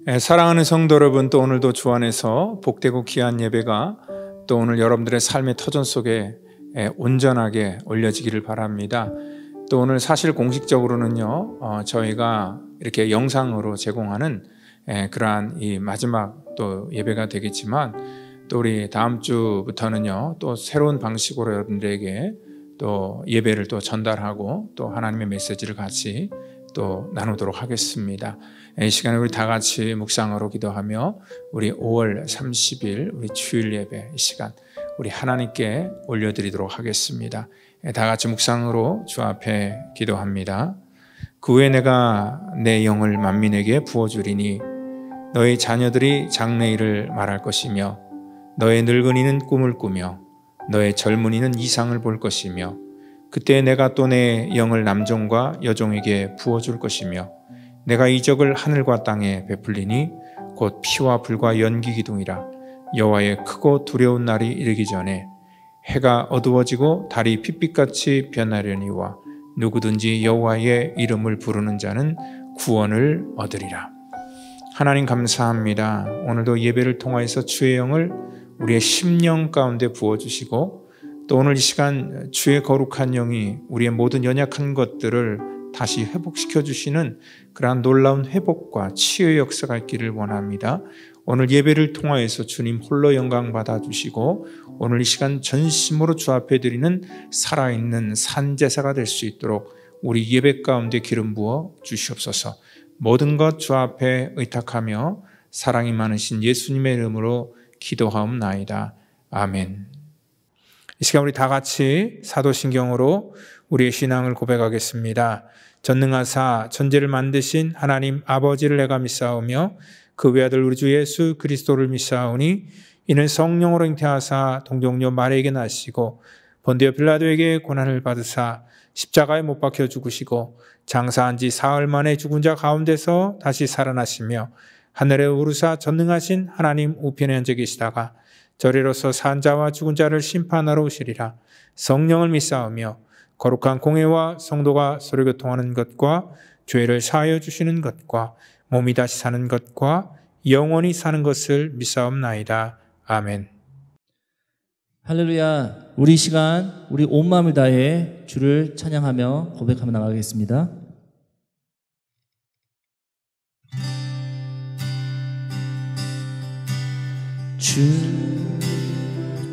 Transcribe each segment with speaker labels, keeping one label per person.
Speaker 1: 사랑하는 성도 여러분, 또 오늘도 주 안에서 복되고 귀한 예배가 또 오늘 여러분들의 삶의 터전 속에 온전하게 올려지기를 바랍니다. 또 오늘 사실 공식적으로는요, 저희가 이렇게 영상으로 제공하는 그러한 이 마지막 또 예배가 되겠지만, 또 우리 다음 주부터는요, 또 새로운 방식으로 여러분들에게 또 예배를 또 전달하고 또 하나님의 메시지를 같이 또 나누도록 하겠습니다. 이 시간에 우리 다 같이 묵상으로 기도하며 우리 5월 30일 우리 주일 예배 이 시간 우리 하나님께 올려드리도록 하겠습니다. 다 같이 묵상으로 주 앞에 기도합니다. 그 후에 내가 내 영을 만민에게 부어주리니 너의 자녀들이 장래일을 말할 것이며 너의 늙은이는 꿈을 꾸며 너의 젊은이는 이상을 볼 것이며 그때 내가 또 내 영을 남종과 여종에게 부어줄 것이며 내가 이적을 하늘과 땅에 베풀리니 곧 피와 불과 연기 기둥이라. 여호와의 크고 두려운 날이 이르기 전에 해가 어두워지고 달이 핏빛같이 변하려니와 누구든지 여호와의 이름을 부르는 자는 구원을 얻으리라. 하나님 감사합니다. 오늘도 예배를 통하여서 주의 영을 우리의 심령 가운데 부어주시고 또 오늘 이 시간 주의 거룩한 영이 우리의 모든 연약한 것들을 다시 회복시켜 주시는 그러한 놀라운 회복과 치유의 역사가 있기를 원합니다. 오늘 예배를 통하여서 주님 홀로 영광 받아주시고 오늘 이 시간 전심으로 주 앞에 드리는 살아있는 산제사가 될 수 있도록 우리 예배 가운데 기름 부어 주시옵소서. 모든 것 주 앞에 의탁하며 사랑이 많으신 예수님의 이름으로 기도하옵나이다. 아멘. 이 시간 우리 다 같이 사도신경으로 우리의 신앙을 고백하겠습니다. 전능하사 천지를 만드신 하나님 아버지를 내가 믿사오며 그 외아들 우리 주 예수 그리스도를 믿사오니 이는 성령으로 잉태하사 동정녀 마리아에게 나시고 본디오 빌라도에게 고난을 받으사 십자가에 못 박혀 죽으시고 장사한 지 사흘 만에 죽은 자 가운데서 다시 살아나시며 하늘에 오르사 전능하신 하나님 우편에 앉아 계시다가 저리로서 산 자와 죽은 자를 심판하러 오시리라. 성령을 믿사오며 거룩한 공회와 성도가 서로 교통하는 것과 죄를 사하여 주시는 것과 몸이 다시 사는 것과 영원히 사는 것을 믿사옵나이다. 아멘.
Speaker 2: 할렐루야. 우리 시간 우리 온 마음을 다해 주를 찬양하며 고백하며 나가겠습니다. 주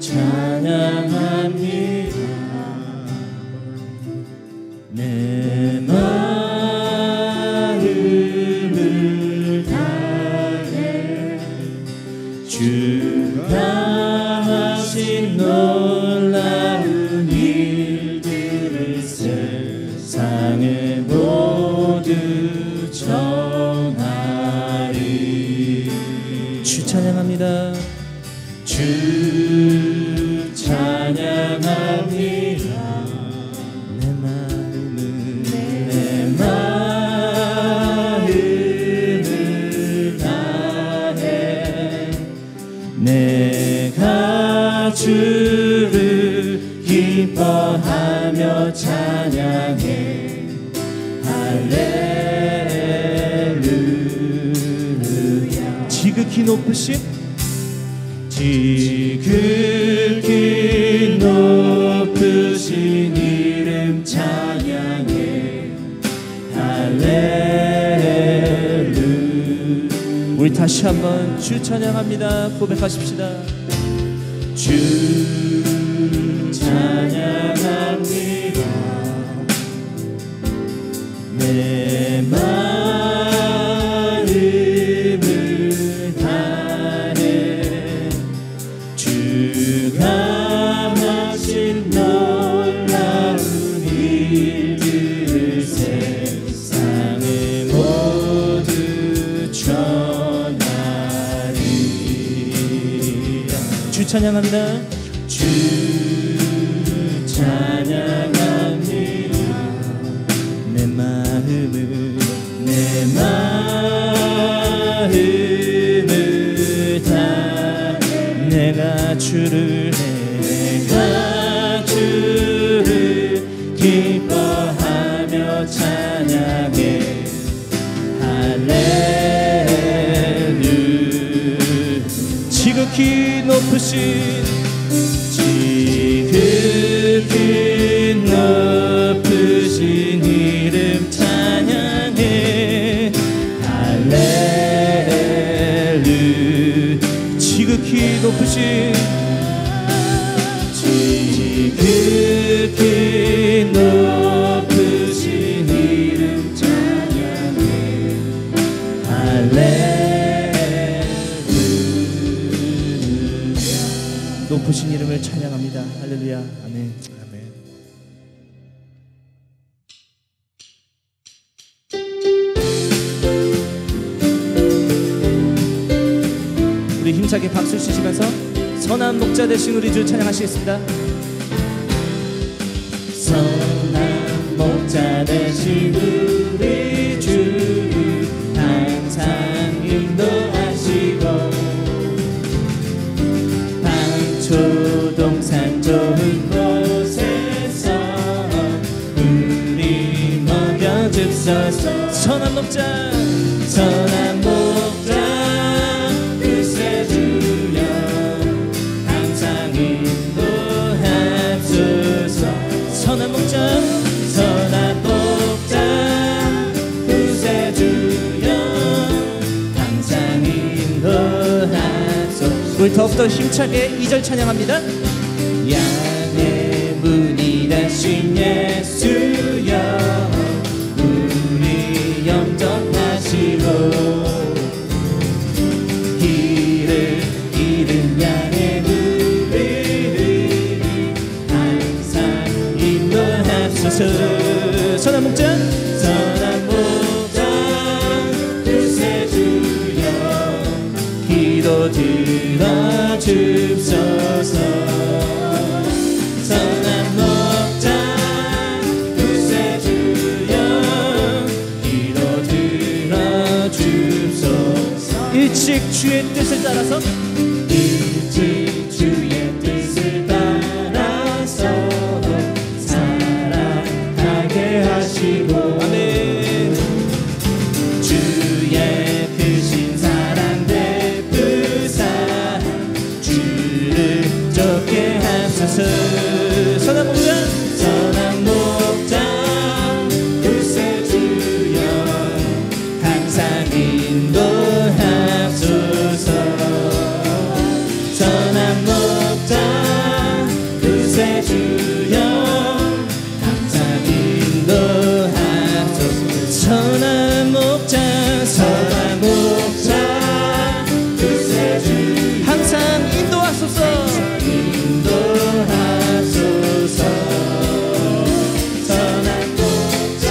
Speaker 2: 찬양합니다. 내 마음을 다해 주가 하신 놀라운 일들을 세상에 모두 전하리. 주 찬양합니다. 주 찬양합니다. 내 마음을 다해 내가 주를 기뻐하며 찬양해. 할렐루야. 지극히 높으신 지극히 높으신 이름 찬양해. 할렐루야. 우리 다시 한번 주 찬양합니다. 고백하십시다. 주 찬양합니다. 내 마음을 다해 주가 하신 놀라운 일들을 세상에 모두 전하리. 주 찬양합니다. 주 찬양합니다. 내 마음을 다 내가 주를 기뻐하며 찬양해. 할렐루야. 지극히 높으신 지극히 높으신 이름 찬양해 할렐루야. 지극히 높으신 지극히 높으신 이름 찬양해 할렐루야. 높으신 이름을 찬양합니다. 할렐루야. 아멘.
Speaker 1: 아멘.
Speaker 2: 우리 힘차게 박수 치시면서 선한 목자 되신 우리 주 찬양하시겠습니다. 선한 목자 되신 우리 주 항상 인도하시고 방초동산 좋은 곳에서 우리 먹여줍소서. 선한 목자 선한 목자 구세주여 항상 인도하소서. 선한 목자 선한 목자 구세주여 항상 인도하소서. 우리 더욱더 힘차게 2절 찬양합니다. 양의 문이 되신 예수여 우리 영접하시고 길을 잃은 양의 우리를 항상 인도하소서. 선한 목자 선한 목자 구세주여 기도 들어주소서. 선한 목자 구세주여 기도 들어주소서. 일찍 주의 뜻을 따라서 일찍 주의 뜻을 따라서 살아가게 하시고 아멘. 주의 크신 사랑 베푸사 주를 쫓게 하소서. 선한 목자 선한 목자 구세주여 항상 인도하소서. 선한 목자 구세주여 항상 인도하소서. 선한 목자 선한 목자 구세주여 항상 인도하소서. 인도하소서. 선한 목자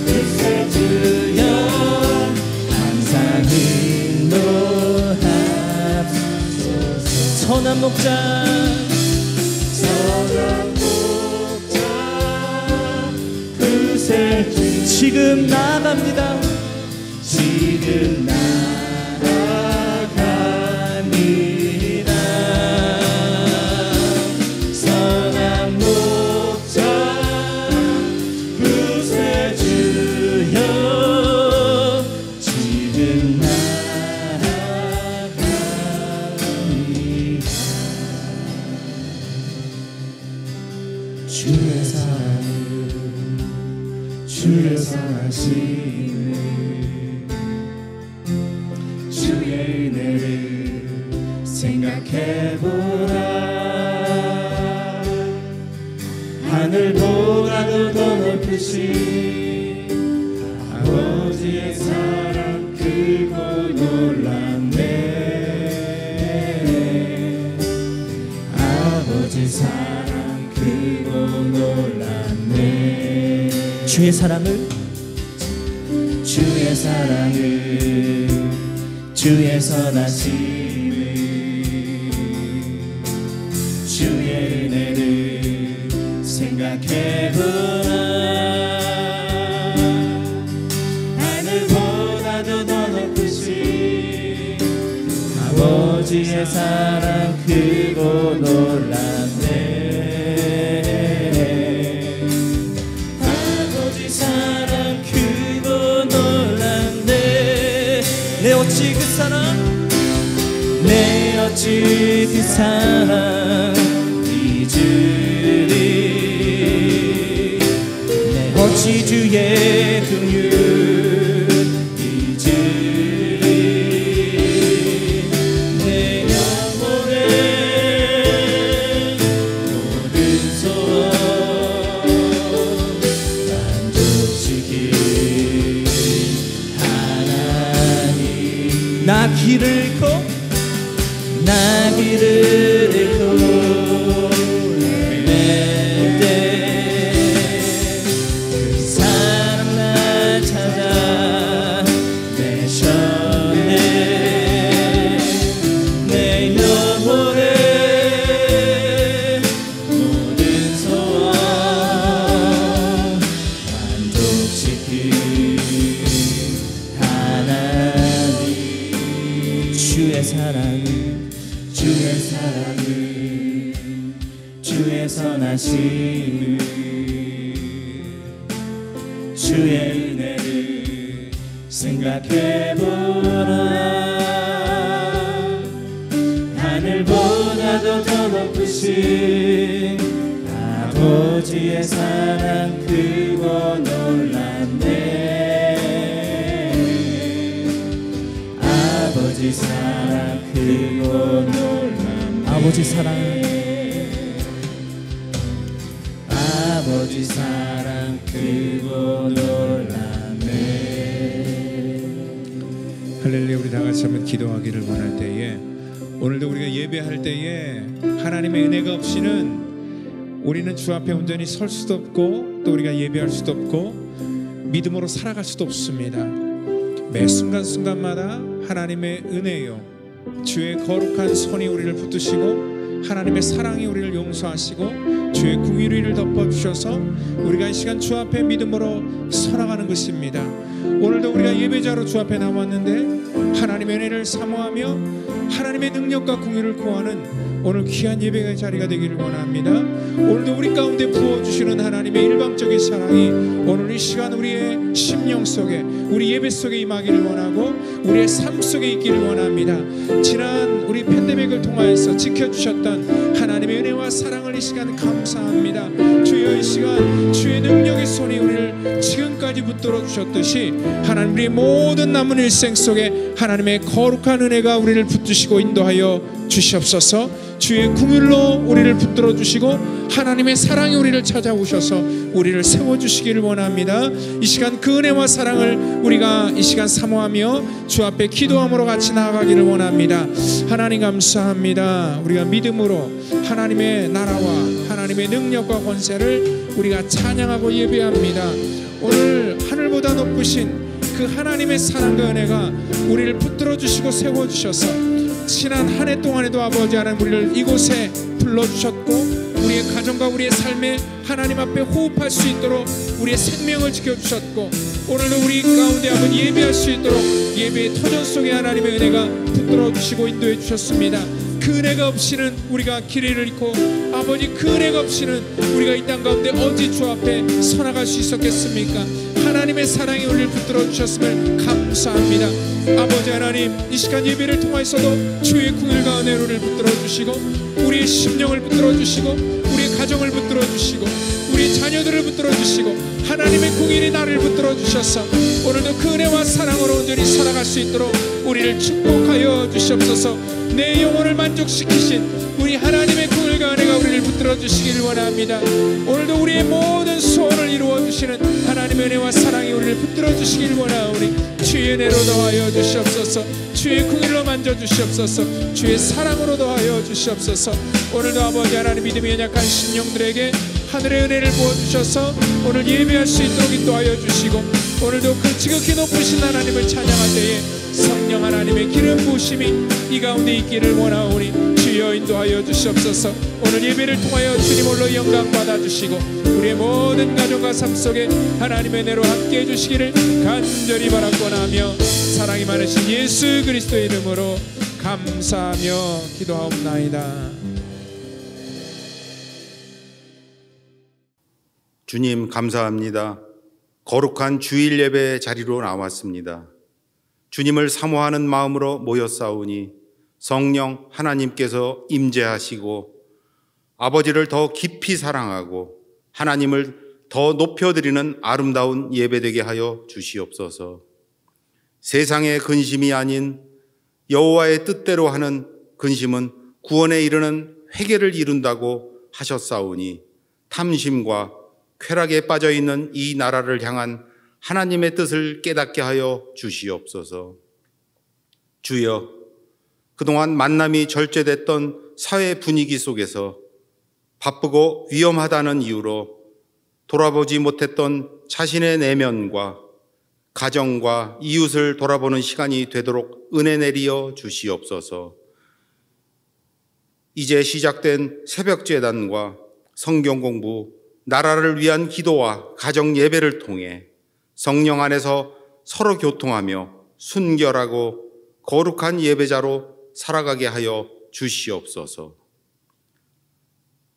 Speaker 2: 구세주여 항상 인도하소서. 선한 목자 선한 목자 구세주여 지금 나아갑니다. 지금 나아갑니다. 선한 목자 구세주여 지금 나아갑니다. 주의 사랑을 주의 선하심을 주의 은혜를 생각해보라. 하늘보다도 더 높으신 아버지의 사랑 크고 놀랍네. 아버지 사랑 크고 놀랍네. 주의 사랑을 주의 사랑을 주의 선하심을 주의 은혜를 생각해보라. 하늘보다도 더 높으신 아버지의 사랑 크고 놀랍네. 아버지 사랑 크고 놀랍네. 내 어찌 그 사랑 내 어찌 그 사랑 잊으리. 내 어찌 주의 긍휼 잊으리. 내 영혼의 모든 소원 만족시킨 하나님. 나 길을 잃고 헤맬 때 그 사랑 날 찾아 내셨네. 내 영혼의 모든 소원 만족시킨 하나님. 주의 사랑을 주의 선하심을 주의 은혜를 생각해보라. 하늘보다도 더 높으신 아버지의 사랑 크고 놀랍네. 아버지 사랑 크고 놀랍네. 아버지 사랑, 아버지 사랑 크고 놀랍네.
Speaker 1: 할렐루야. 우리 다 같이 한번 기도하기를 원할 때에, 오늘도 우리가 예배할 때에 하나님의 은혜가 없이는 우리는 주 앞에 온전히 설 수도 없고 또 우리가 예배할 수도 없고 믿음으로 살아갈 수도 없습니다. 매 순간순간마다 하나님의 은혜요, 주의 거룩한 손이 우리를 붙드시고 하나님의 사랑이 우리를 용서하시고 주의 궁휼이 우리를 덮어주셔서 우리가 이 시간 주 앞에 믿음으로 살아가는 것입니다. 오늘도 우리가 예배자로 주 앞에 나왔는데 하나님의 은혜를 사모하며 하나님의 능력과 궁휼을 구하는 오늘 귀한 예배의 자리가 되기를 원합니다. 오늘도 우리 가운데 부어주시는 하나님의 일방적인 사랑이 오늘 이 시간 우리의 심령 속에, 우리 예배 속에 임하기를 원하고 우리의 삶 속에 있기를 원합니다. 지난 우리 팬데믹을 통하여서 지켜주셨던 하나님의 은혜와 사랑을 이 시간 감사합니다. 주여, 이 시간 주의 능력의 손이 우리를 지금까지 붙들어 주셨듯이 하나님 우리의 모든 남은 일생 속에 하나님의 거룩한 은혜가 우리를 붙드시고 인도하여 주시옵소서. 주의 궁휼로 우리를 붙들어 주시고 하나님의 사랑이 우리를 찾아오셔서 우리를 세워주시기를 원합니다. 이 시간 그 은혜와 사랑을 우리가 이 시간 사모하며 주 앞에 기도함으로 같이 나아가기를 원합니다. 하나님 감사합니다. 우리가 믿음으로 하나님의 나라와 하나님의 능력과 권세를 우리가 찬양하고 예배합니다. 오늘 하늘보다 높으신 그 하나님의 사랑과 은혜가 우리를 붙들어 주시고 세워주셔서 지난 한 해 동안에도 아버지 하나님 우리를 이곳에 불러주셨고 우리의 가정과 우리의 삶에 하나님 앞에 호흡할 수 있도록 우리의 생명을 지켜주셨고 오늘도 우리 가운데 아버지 예배할 수 있도록 예배의 터전 속에 하나님의 은혜가 붙들어 주시고 인도해 주셨습니다. 그 은혜가 없이는 우리가 길을 잃고 아버지 그 은혜가 없이는 우리가 이 땅 가운데 어찌 주 앞에 서나갈 수 있었겠습니까? 하나님의 사랑이 우리를 붙들어 주셨음을 감사합니다. 아버지 하나님, 이 시간 예배를 통하여서도 주의 궁휼과 은혜를 우리를 붙들어 주시고 우리의 심령을 붙들어 주시고 우리의 가정을 붙들어 주시고 우리 자녀들을 붙들어 주시고 하나님의 궁일이 나를 붙들어 주셔서 오늘도 그 은혜와 사랑으로 온전히 살아갈 수 있도록 우리를 축복하여 주시옵소서. 내 영혼을 만족시키신 우리 하나님의 궁일과 은혜가 우리를 붙들어 주시기를 원합니다. 오늘도 우리의 모든 소원을 이루어 주시는 하나님의 은혜와 사랑이 우리를 붙들어 주시기를 원하오니 주의 은혜로 더하여 주시옵소서. 주의 궁일로 만져 주시옵소서. 주의 사랑으로 더하여 주시옵소서. 오늘도 아버지 하나님 믿음이 연약한 심령들에게 하늘의 은혜를 부어주셔서 오늘 예배할 수 있도록 인도하여 주시고 오늘도 그 지극히 높으신 하나님을 찬양할 때에 성령 하나님의 기름 부으심이 이 가운데 있기를 원하오니 주여 인도하여 주시옵소서. 오늘 예배를 통하여 주님 홀로 영광 받아주시고 우리의 모든 가정과 삶 속에 하나님의 은혜로 함께해 주시기를 간절히 바라고나며 사랑이 많으신 예수 그리스도의 이름으로 감사하며 기도하옵나이다.
Speaker 3: 주님 감사합니다. 거룩한 주일 예배 자리로 나왔습니다. 주님을 사모하는 마음으로 모였사오니 성령 하나님께서 임재하시고 아버지를 더 깊이 사랑하고 하나님을 더 높여드리는 아름다운 예배되게 하여 주시옵소서. 세상의 근심이 아닌 여호와의 뜻대로 하는 근심은 구원에 이르는 회개를 이룬다고 하셨사오니 탐심과 쾌락에 빠져 있는 이 나라를 향한 하나님의 뜻을 깨닫게 하여 주시옵소서. 주여, 그동안 만남이 절제됐던 사회 분위기 속에서 바쁘고 위험하다는 이유로 돌아보지 못했던 자신의 내면과 가정과 이웃을 돌아보는 시간이 되도록 은혜 내리어 주시옵소서. 이제 시작된 새벽 제단과 성경 공부, 나라를 위한 기도와 가정 예배를 통해 성령 안에서 서로 교통하며 순결하고 거룩한 예배자로 살아가게 하여 주시옵소서.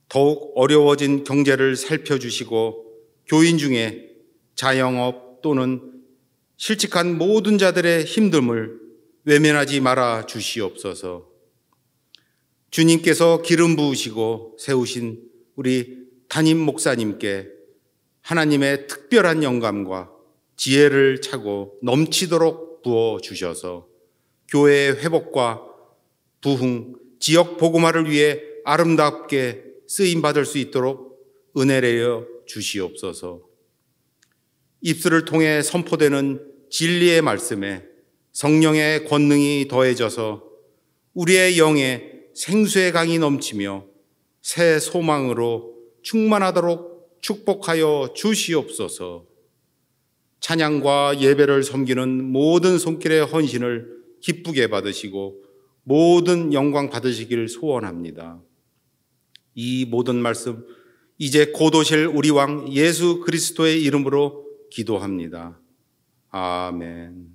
Speaker 3: 더욱 어려워진 경제를 살펴주시고 교인 중에 자영업 또는 실직한 모든 자들의 힘듦을 외면하지 말아 주시옵소서. 주님께서 기름 부으시고 세우신 우리 담임 목사님께 하나님의 특별한 영감과 지혜를 차고 넘치도록 부어주셔서 교회의 회복과 부흥, 지역 복음화를 위해 아름답게 쓰임받을 수 있도록 은혜 내려 주시옵소서. 입술을 통해 선포되는 진리의 말씀에 성령의 권능이 더해져서 우리의 영에 생수의 강이 넘치며 새 소망으로 충만하도록 축복하여 주시옵소서. 찬양과 예배를 섬기는 모든 손길의 헌신을 기쁘게 받으시고 모든 영광 받으시길 소원합니다. 이 모든 말씀 이제 곧 오실 우리 왕 예수 그리스도의 이름으로 기도합니다. 아멘.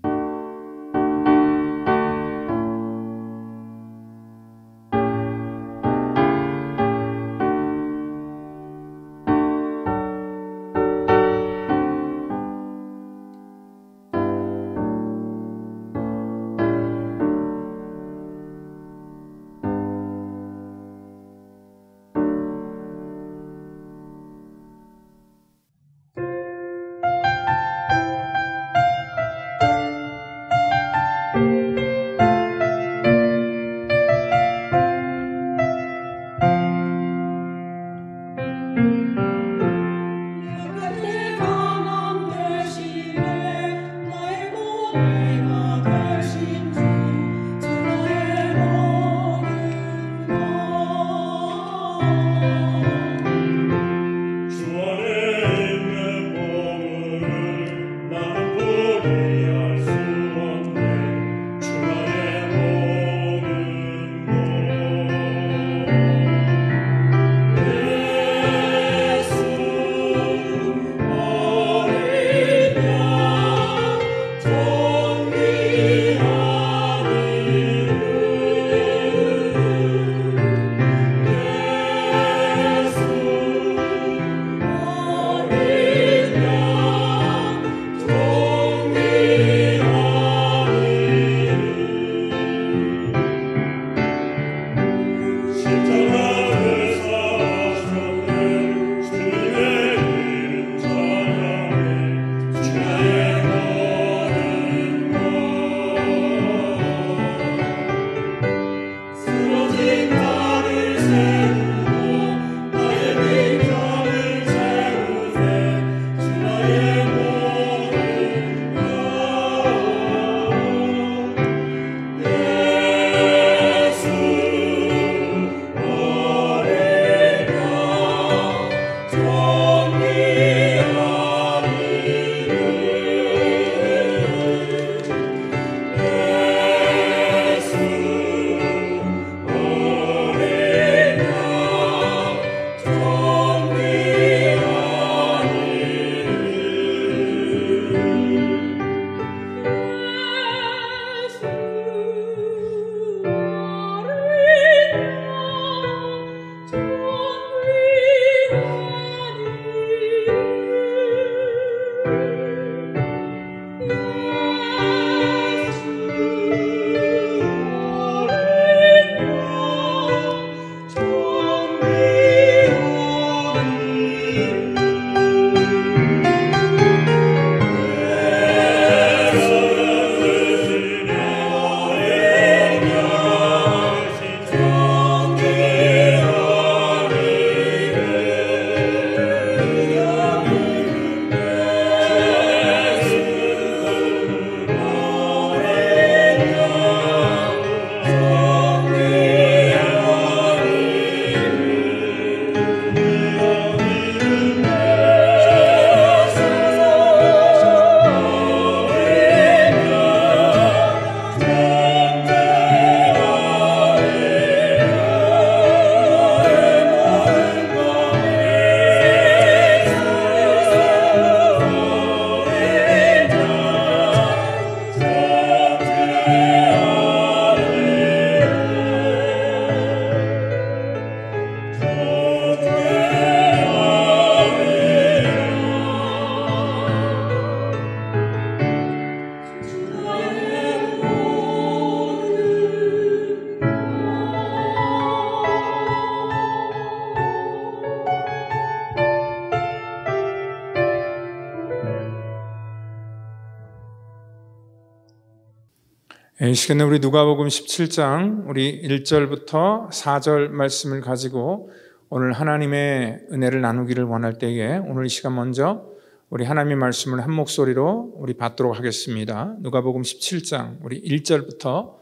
Speaker 1: 이 시간에 우리 누가복음 17장 우리 1절부터 4절 말씀을 가지고 오늘 하나님의 은혜를 나누기를 원할 때에 오늘 이 시간 먼저 우리 하나님의 말씀을 한 목소리로 우리 받도록 하겠습니다. 누가복음 17장 우리 1절부터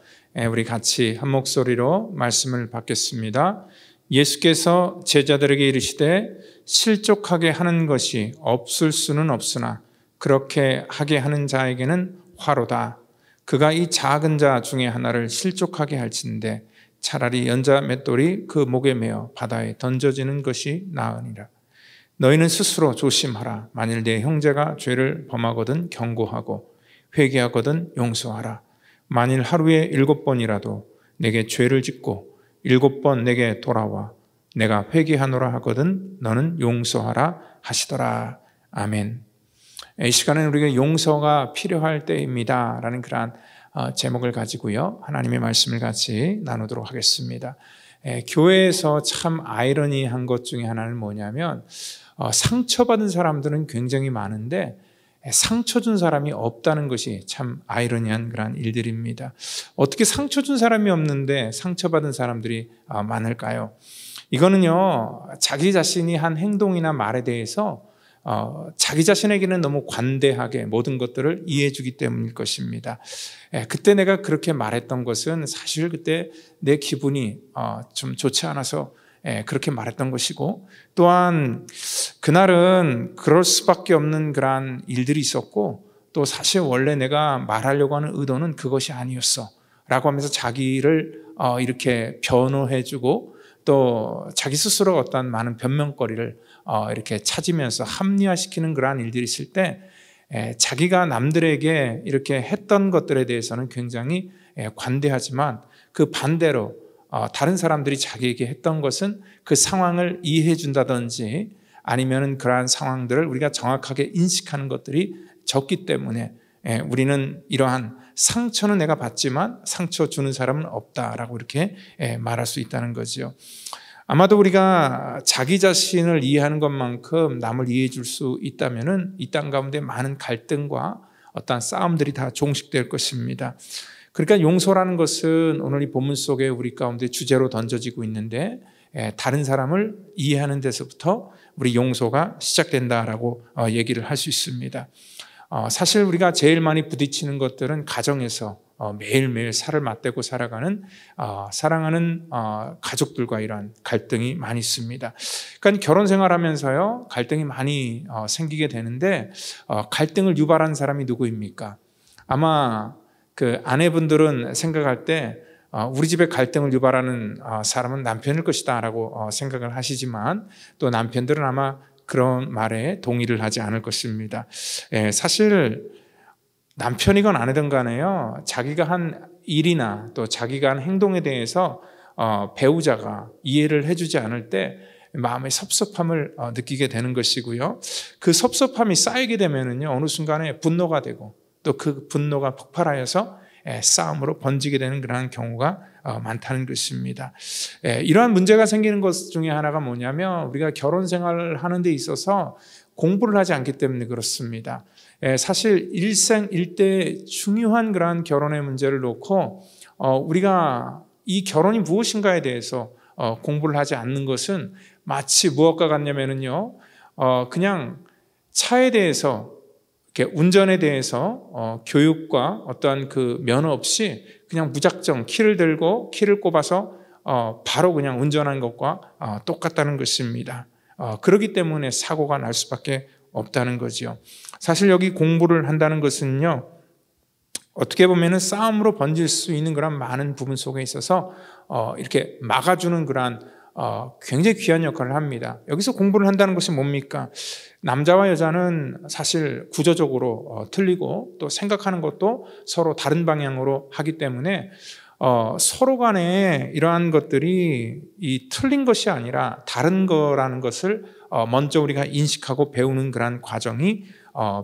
Speaker 1: 우리 같이 한 목소리로 말씀을 받겠습니다. 예수께서 제자들에게 이르시되 실족하게 하는 것이 없을 수는 없으나 그렇게 하게 하는 자에게는 화로다. 그가 이 작은 자 중에 하나를 실족하게 할진대 차라리 연자 맷돌이 그 목에 매어 바다에 던져지는 것이 나으니라. 너희는 스스로 조심하라. 만일 내 형제가 죄를 범하거든 경고하고 회개하거든 용서하라. 만일 하루에 7번이라도 내게 죄를 짓고 7번 내게 돌아와 내가 회개하노라 하거든 너는 용서하라 하시더라. 아멘. 이 시간은 우리가 용서가 필요할 때입니다 라는 그러한 제목을 가지고요 하나님의 말씀을 같이 나누도록 하겠습니다. 교회에서 참 아이러니한 것 중에 하나는 뭐냐면 상처받은 사람들은 굉장히 많은데 상처 준 사람이 없다는 것이 참 아이러니한 그런 일들입니다. 어떻게 상처 준 사람이 없는데 상처받은 사람들이 많을까요? 이거는요 자기 자신이 한 행동이나 말에 대해서 자기 자신에게는 너무 관대하게 모든 것들을 이해해 주기 때문일 것입니다. 그때 내가 그렇게 말했던 것은 사실 그때 내 기분이 좀 좋지 않아서 그렇게 말했던 것이고, 또한 그날은 그럴 수밖에 없는 그러한 일들이 있었고, 또 사실 원래 내가 말하려고 하는 의도는 그것이 아니었어 라고 하면서 자기를 이렇게 변호해 주고 또 자기 스스로 어떤 많은 변명거리를 이렇게 찾으면서 합리화시키는 그러한 일들이 있을 때 자기가 남들에게 이렇게 했던 것들에 대해서는 굉장히 관대하지만 그 반대로 다른 사람들이 자기에게 했던 것은 그 상황을 이해해 준다든지 아니면은 그러한 상황들을 우리가 정확하게 인식하는 것들이 적기 때문에 우리는 이러한 상처는 내가 받지만 상처 주는 사람은 없다라고 이렇게 말할 수 있다는 거죠. 아마도 우리가 자기 자신을 이해하는 것만큼 남을 이해해 줄 수 있다면은 이 땅 가운데 많은 갈등과 어떠한 싸움들이 다 종식될 것입니다. 그러니까 용서라는 것은 오늘 이 본문 속에 우리 가운데 주제로 던져지고 있는데 다른 사람을 이해하는 데서부터 우리 용서가 시작된다라고 얘기를 할 수 있습니다. 사실 우리가 제일 많이 부딪히는 것들은 가정에서 매일매일 살을 맞대고 살아가는 사랑하는 가족들과 이러한 갈등이 많이 있습니다. 그러니까 결혼 생활하면서요 갈등이 많이 생기게 되는데 갈등을 유발한 사람이 누구입니까? 아마 그 아내분들은 생각할 때 우리 집에 갈등을 유발하는 사람은 남편일 것이다 라고 생각을 하시지만 또 남편들은 아마 그런 말에 동의를 하지 않을 것입니다. 사실 남편이건 아내든 간에요 자기가 한 일이나 또 자기가 한 행동에 대해서 배우자가 이해를 해주지 않을 때 마음의 섭섭함을 느끼게 되는 것이고요. 그 섭섭함이 쌓이게 되면은요 어느 순간에 분노가 되고 또 그 분노가 폭발하여서 싸움으로 번지게 되는 그런 경우가 많다는 것입니다. 이러한 문제가 생기는 것 중에 하나가 뭐냐면 우리가 결혼 생활을 하는 데 있어서 공부를 하지 않기 때문에 그렇습니다. 사실 일생일대 중요한 그러한 결혼의 문제를 놓고 우리가 이 결혼이 무엇인가에 대해서 공부를 하지 않는 것은 마치 무엇과 같냐면요 그냥 차에 대해서 이렇게 운전에 대해서 교육과 어떠한 그 면허 없이 그냥 무작정 키를 들고 키를 꼽아서 바로 그냥 운전하는 것과 똑같다는 것입니다. 그렇기 때문에 사고가 날 수밖에 없다는 거죠. 사실 여기 공부를 한다는 것은요 어떻게 보면은 싸움으로 번질 수 있는 그런 많은 부분 속에 있어서 이렇게 막아주는 그런 굉장히 귀한 역할을 합니다. 여기서 공부를 한다는 것이 뭡니까? 남자와 여자는 사실 구조적으로 틀리고 또 생각하는 것도 서로 다른 방향으로 하기 때문에 서로 간에 이러한 것들이 이 틀린 것이 아니라 다른 거라는 것을 먼저 우리가 인식하고 배우는 그러한 과정이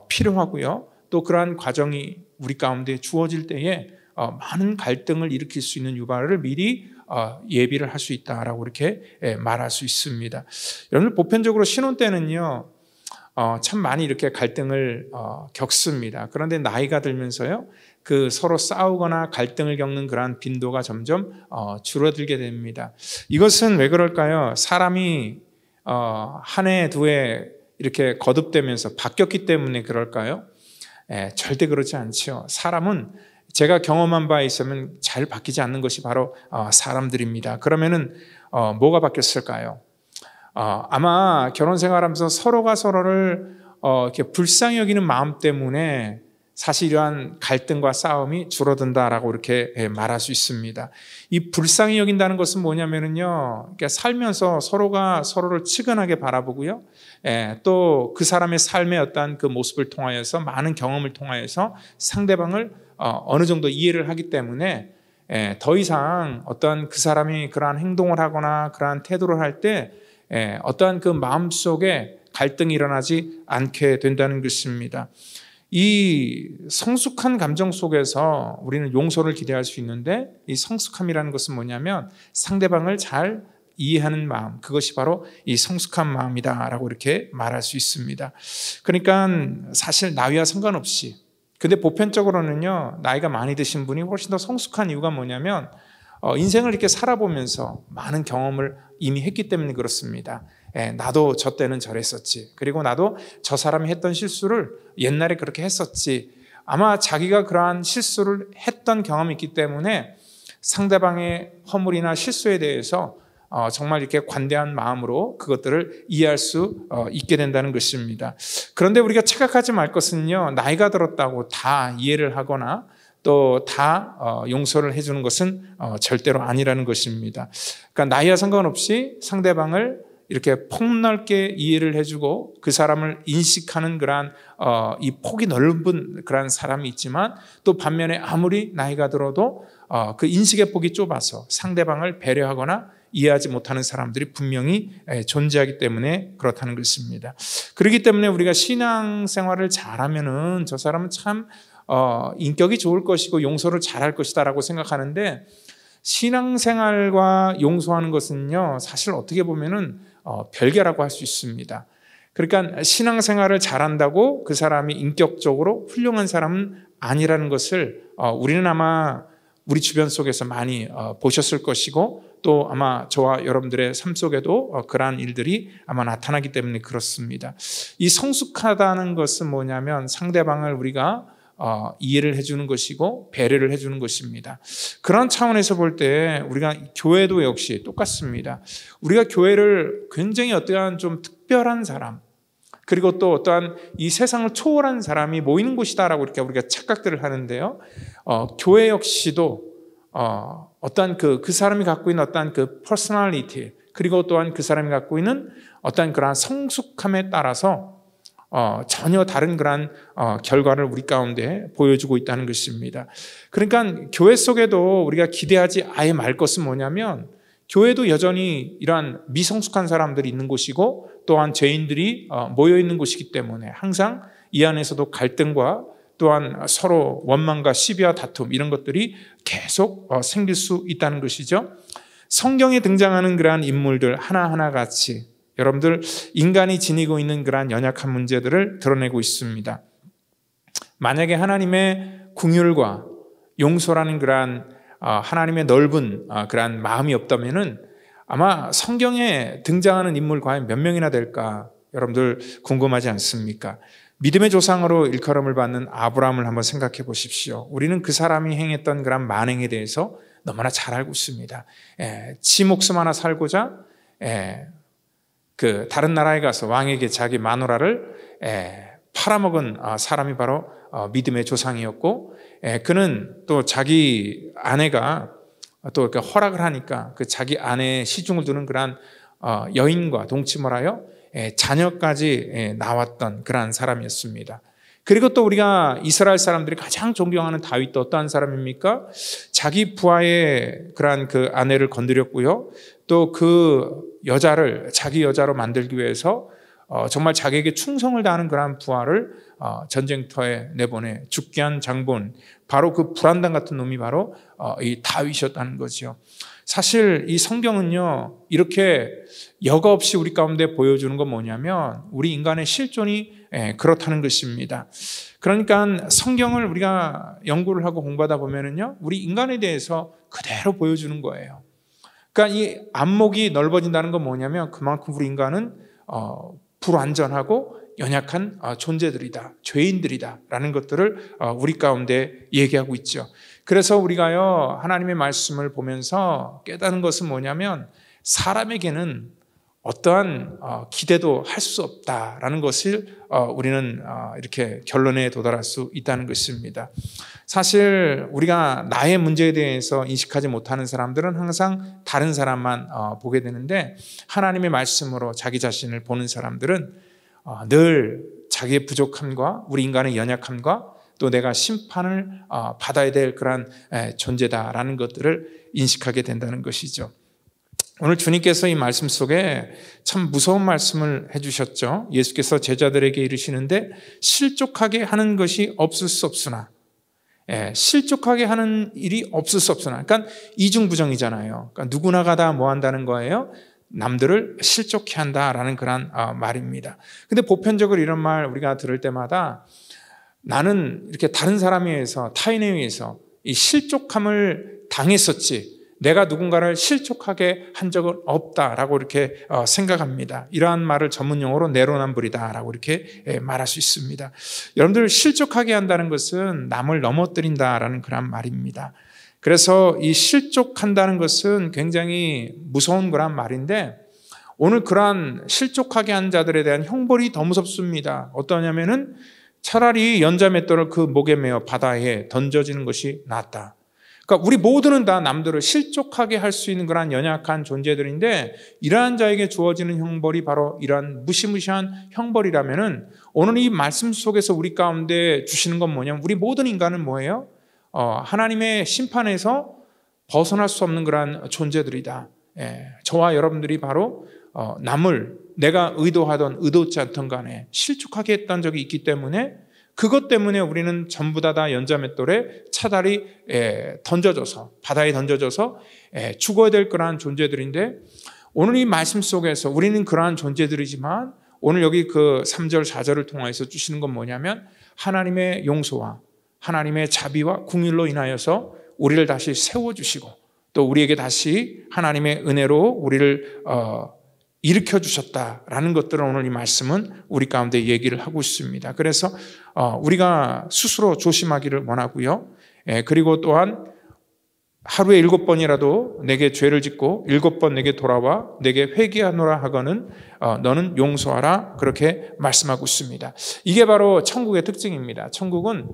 Speaker 1: 필요하고요. 또 그러한 과정이 우리 가운데 주어질 때에 많은 갈등을 일으킬 수 있는 유발을 미리 예비를 할 수 있다라고 이렇게 말할 수 있습니다. 여러분 보편적으로 신혼 때는요 참 많이 이렇게 갈등을 겪습니다. 그런데 나이가 들면서요, 그 서로 싸우거나 갈등을 겪는 그러한 빈도가 점점 줄어들게 됩니다. 이것은 왜 그럴까요? 사람이 한 해, 두 해 이렇게 거듭되면서 바뀌었기 때문에 그럴까요? 절대 그렇지 않죠. 사람은 제가 경험한 바에 있으면 잘 바뀌지 않는 것이 바로 사람들입니다. 그러면은 뭐가 바뀌었을까요? 아마 결혼 생활하면서 서로가 서로를 이렇게 불쌍히 여기는 마음 때문에 사실 이러한 갈등과 싸움이 줄어든다라고 이렇게 말할 수 있습니다. 이 불쌍히 여긴다는 것은 뭐냐면은요, 그러니까 살면서 서로가 서로를 측은하게 바라보고요, 또 그 사람의 삶의 어떤 그 모습을 통하여서 많은 경험을 통하여서 상대방을 어느 정도 이해를 하기 때문에 더 이상 어떤 그 사람이 그러한 행동을 하거나 그러한 태도를 할 때 어떠한 그 마음속에 갈등이 일어나지 않게 된다는 것입니다. 이 성숙한 감정 속에서 우리는 용서를 기대할 수 있는데, 이 성숙함이라는 것은 뭐냐면 상대방을 잘 이해하는 마음, 그것이 바로 이 성숙한 마음이다라고 이렇게 말할 수 있습니다. 그러니까 사실 나이와 상관없이, 근데 보편적으로는요, 나이가 많이 드신 분이 훨씬 더 성숙한 이유가 뭐냐면 인생을 이렇게 살아보면서 많은 경험을 이미 했기 때문에 그렇습니다. 나도 저 때는 저랬었지. 그리고 나도 저 사람이 했던 실수를 옛날에 그렇게 했었지. 아마 자기가 그러한 실수를 했던 경험이 있기 때문에 상대방의 허물이나 실수에 대해서 정말 이렇게 관대한 마음으로 그것들을 이해할 수 있게 된다는 것입니다. 그런데 우리가 착각하지 말 것은요, 나이가 들었다고 다 이해를 하거나 또 다 용서를 해주는 것은 절대로 아니라는 것입니다. 그러니까 나이와 상관없이 상대방을 이렇게 폭넓게 이해를 해주고 그 사람을 인식하는 그러한 이 폭이 넓은 그러한 사람이 있지만, 또 반면에 아무리 나이가 들어도 그 인식의 폭이 좁아서 상대방을 배려하거나 이해하지 못하는 사람들이 분명히 존재하기 때문에 그렇다는 것입니다. 그렇기 때문에 우리가 신앙생활을 잘하면은 저 사람은 참 인격이 좋을 것이고 용서를 잘할 것이다 라고 생각하는데, 신앙생활과 용서하는 것은요, 사실 어떻게 보면은 별개라고 할 수 있습니다. 그러니까 신앙생활을 잘한다고 그 사람이 인격적으로 훌륭한 사람은 아니라는 것을 우리는 아마 우리 주변 속에서 많이 보셨을 것이고, 또 아마 저와 여러분들의 삶 속에도 그러한 일들이 아마 나타나기 때문에 그렇습니다. 이 성숙하다는 것은 뭐냐면 상대방을 우리가 이해를 해주는 것이고 배려를 해주는 것입니다. 그런 차원에서 볼 때 우리가 교회도 역시 똑같습니다. 우리가 교회를 굉장히 어떠한 좀 특별한 사람, 그리고 또 어떠한 이 세상을 초월한 사람이 모이는 곳이다라고 이렇게 우리가 착각들을 하는데요. 교회 역시도 어떠한 그 사람이 갖고 있는 어떠한 그 퍼스널리티, 그리고 또한 그 사람이 갖고 있는 어떠한 그러한 성숙함에 따라서 전혀 다른 그러한 결과를 우리 가운데 보여주고 있다는 것입니다. 그러니까 교회 속에도 우리가 기대하지 아예 말 것은 뭐냐면, 교회도 여전히 이러한 미성숙한 사람들이 있는 곳이고 또한 죄인들이 모여 있는 곳이기 때문에 항상 이 안에서도 갈등과 또한 서로 원망과 시비와 다툼, 이런 것들이 계속 생길 수 있다는 것이죠. 성경에 등장하는 그러한 인물들 하나하나 같이 여러분들 인간이 지니고 있는 그러한 연약한 문제들을 드러내고 있습니다. 만약에 하나님의 긍휼과 용서라는 그러한 하나님의 넓은 그러한 마음이 없다면은 아마 성경에 등장하는 인물 과연 몇 명이나 될까 여러분들 궁금하지 않습니까? 믿음의 조상으로 일컬음을 받는 아브라함을 한번 생각해 보십시오. 우리는 그 사람이 행했던 그런 만행에 대해서 너무나 잘 알고 있습니다. 지 목숨 하나 살고자 그 다른 나라에 가서 왕에게 자기 마누라를 팔아먹은 사람이 바로 믿음의 조상이었고, 그는 또 자기 아내가 또 이렇게 허락을 하니까 그 자기 아내의 시중을 두는 그러한 여인과 동침을 하여 자녀까지 나왔던 그러한 사람이었습니다. 그리고 또 우리가 이스라엘 사람들이 가장 존경하는 다윗도 어떠한 사람입니까? 자기 부하의 그러한 그 아내를 건드렸고요, 또 그 여자를 자기 여자로 만들기 위해서 정말 자기에게 충성을 다하는 그러한 부하를 전쟁터에 내보내 죽게 한 장본, 바로 그 불안당 같은 놈이 바로 이 다윗이었다는 거죠. 사실 이 성경은요, 이렇게 여과 없이 우리 가운데 보여주는 건 뭐냐면 우리 인간의 실존이 그렇다는 것입니다. 그러니까 성경을 우리가 연구를 하고 공부하다 보면은요, 우리 인간에 대해서 그대로 보여주는 거예요. 그러니까 이 안목이 넓어진다는 건 뭐냐면 그만큼 우리 인간은 불완전하고 연약한 존재들이다, 죄인들이다라는 것들을 우리 가운데 얘기하고 있죠. 그래서 우리가요, 하나님의 말씀을 보면서 깨닫는 것은 뭐냐면 사람에게는 어떠한 기대도 할 수 없다라는 것을 우리는 이렇게 결론에 도달할 수 있다는 것입니다. 사실 우리가 나의 문제에 대해서 인식하지 못하는 사람들은 항상 다른 사람만 보게 되는데, 하나님의 말씀으로 자기 자신을 보는 사람들은 늘 자기의 부족함과 우리 인간의 연약함과 또 내가 심판을 받아야 될 그런 존재다라는 것들을 인식하게 된다는 것이죠. 오늘 주님께서 이 말씀 속에 참 무서운 말씀을 해주셨죠. 예수께서 제자들에게 이르시는데 실족하게 하는 것이 없을 수 없으나, 실족하게 하는 일이 없을 수 없으나, 그러니까 이중부정이잖아요. 그러니까 누구나가 다 뭐 한다는 거예요? 남들을 실족해 한다라는 그런 말입니다. 근데 보편적으로 이런 말 우리가 들을 때마다 나는 이렇게 다른 사람에 의해서, 타인에 의해서 이 실족함을 당했었지 내가 누군가를 실족하게 한 적은 없다라고 이렇게 생각합니다. 이러한 말을 전문 용어로 내로남불이다라고 이렇게 말할 수 있습니다. 여러분들, 실족하게 한다는 것은 남을 넘어뜨린다라는 그런 말입니다. 그래서 이 실족한다는 것은 굉장히 무서운 그런 말인데, 오늘 그러한 실족하게 한 자들에 대한 형벌이 더 무섭습니다. 어떠냐면은 차라리 연자맷돌을 그 목에 메어 바다에 던져지는 것이 낫다. 그러니까 우리 모두는 다 남들을 실족하게 할 수 있는 그런 연약한 존재들인데, 이러한 자에게 주어지는 형벌이 바로 이러한 무시무시한 형벌이라면은, 오늘 이 말씀 속에서 우리 가운데 주시는 건 뭐냐면, 우리 모든 인간은 뭐예요? 하나님의 심판에서 벗어날 수 없는 그런 존재들이다. 저와 여러분들이 바로 남을 내가 의도하던 의도치 않던 간에 실족하게 했던 적이 있기 때문에, 그것 때문에 우리는 전부 다 연자맷돌에 차라리 던져져서, 바다에 던져져서 죽어야 될 그러한 존재들인데, 오늘 이 말씀 속에서 우리는 그러한 존재들이지만, 오늘 여기 그 3절 4절을 통해서 주시는 건 뭐냐면, 하나님의 용서와 하나님의 자비와 긍휼로 인하여서 우리를 다시 세워주시고, 또 우리에게 다시 하나님의 은혜로 우리를 일으켜 주셨다라는 것들을 오늘 이 말씀은 우리 가운데 얘기를 하고 있습니다. 그래서 우리가 스스로 조심하기를 원하고요. 그리고 또한 하루에 7번이라도 내게 죄를 짓고 7번 내게 돌아와 내게 회개하노라 하거는 너는 용서하라, 그렇게 말씀하고 있습니다. 이게 바로 천국의 특징입니다. 천국은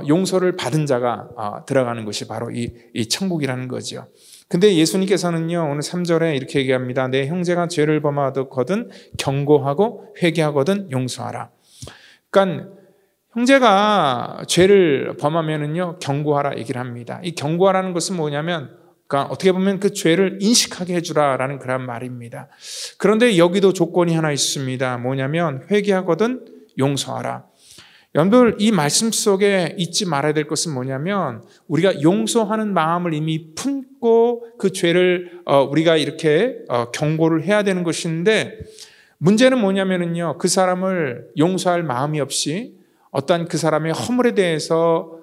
Speaker 1: 용서를 받은 자가 들어가는 것이 바로 이 천국이라는 거죠. 근데 예수님께서는요, 오늘 3절에 이렇게 얘기합니다. 내 형제가 죄를 범하거든 경고하고 회개하거든 용서하라. 그러니까 형제가 죄를 범하면은요, 경고하라 얘기를 합니다. 이 경고하라는 것은 뭐냐면, 그러니까 어떻게 보면 그 죄를 인식하게 해주라라는 그런 말입니다. 그런데 여기도 조건이 하나 있습니다. 뭐냐면 회개하거든 용서하라. 여러분들, 이 말씀 속에 잊지 말아야 될 것은 뭐냐면, 우리가 용서하는 마음을 이미 품고 그 죄를 우리가 이렇게 경고를 해야 되는 것인데, 문제는 뭐냐면은요, 그 사람을 용서할 마음이 없이 어떤 그 사람의 허물에 대해서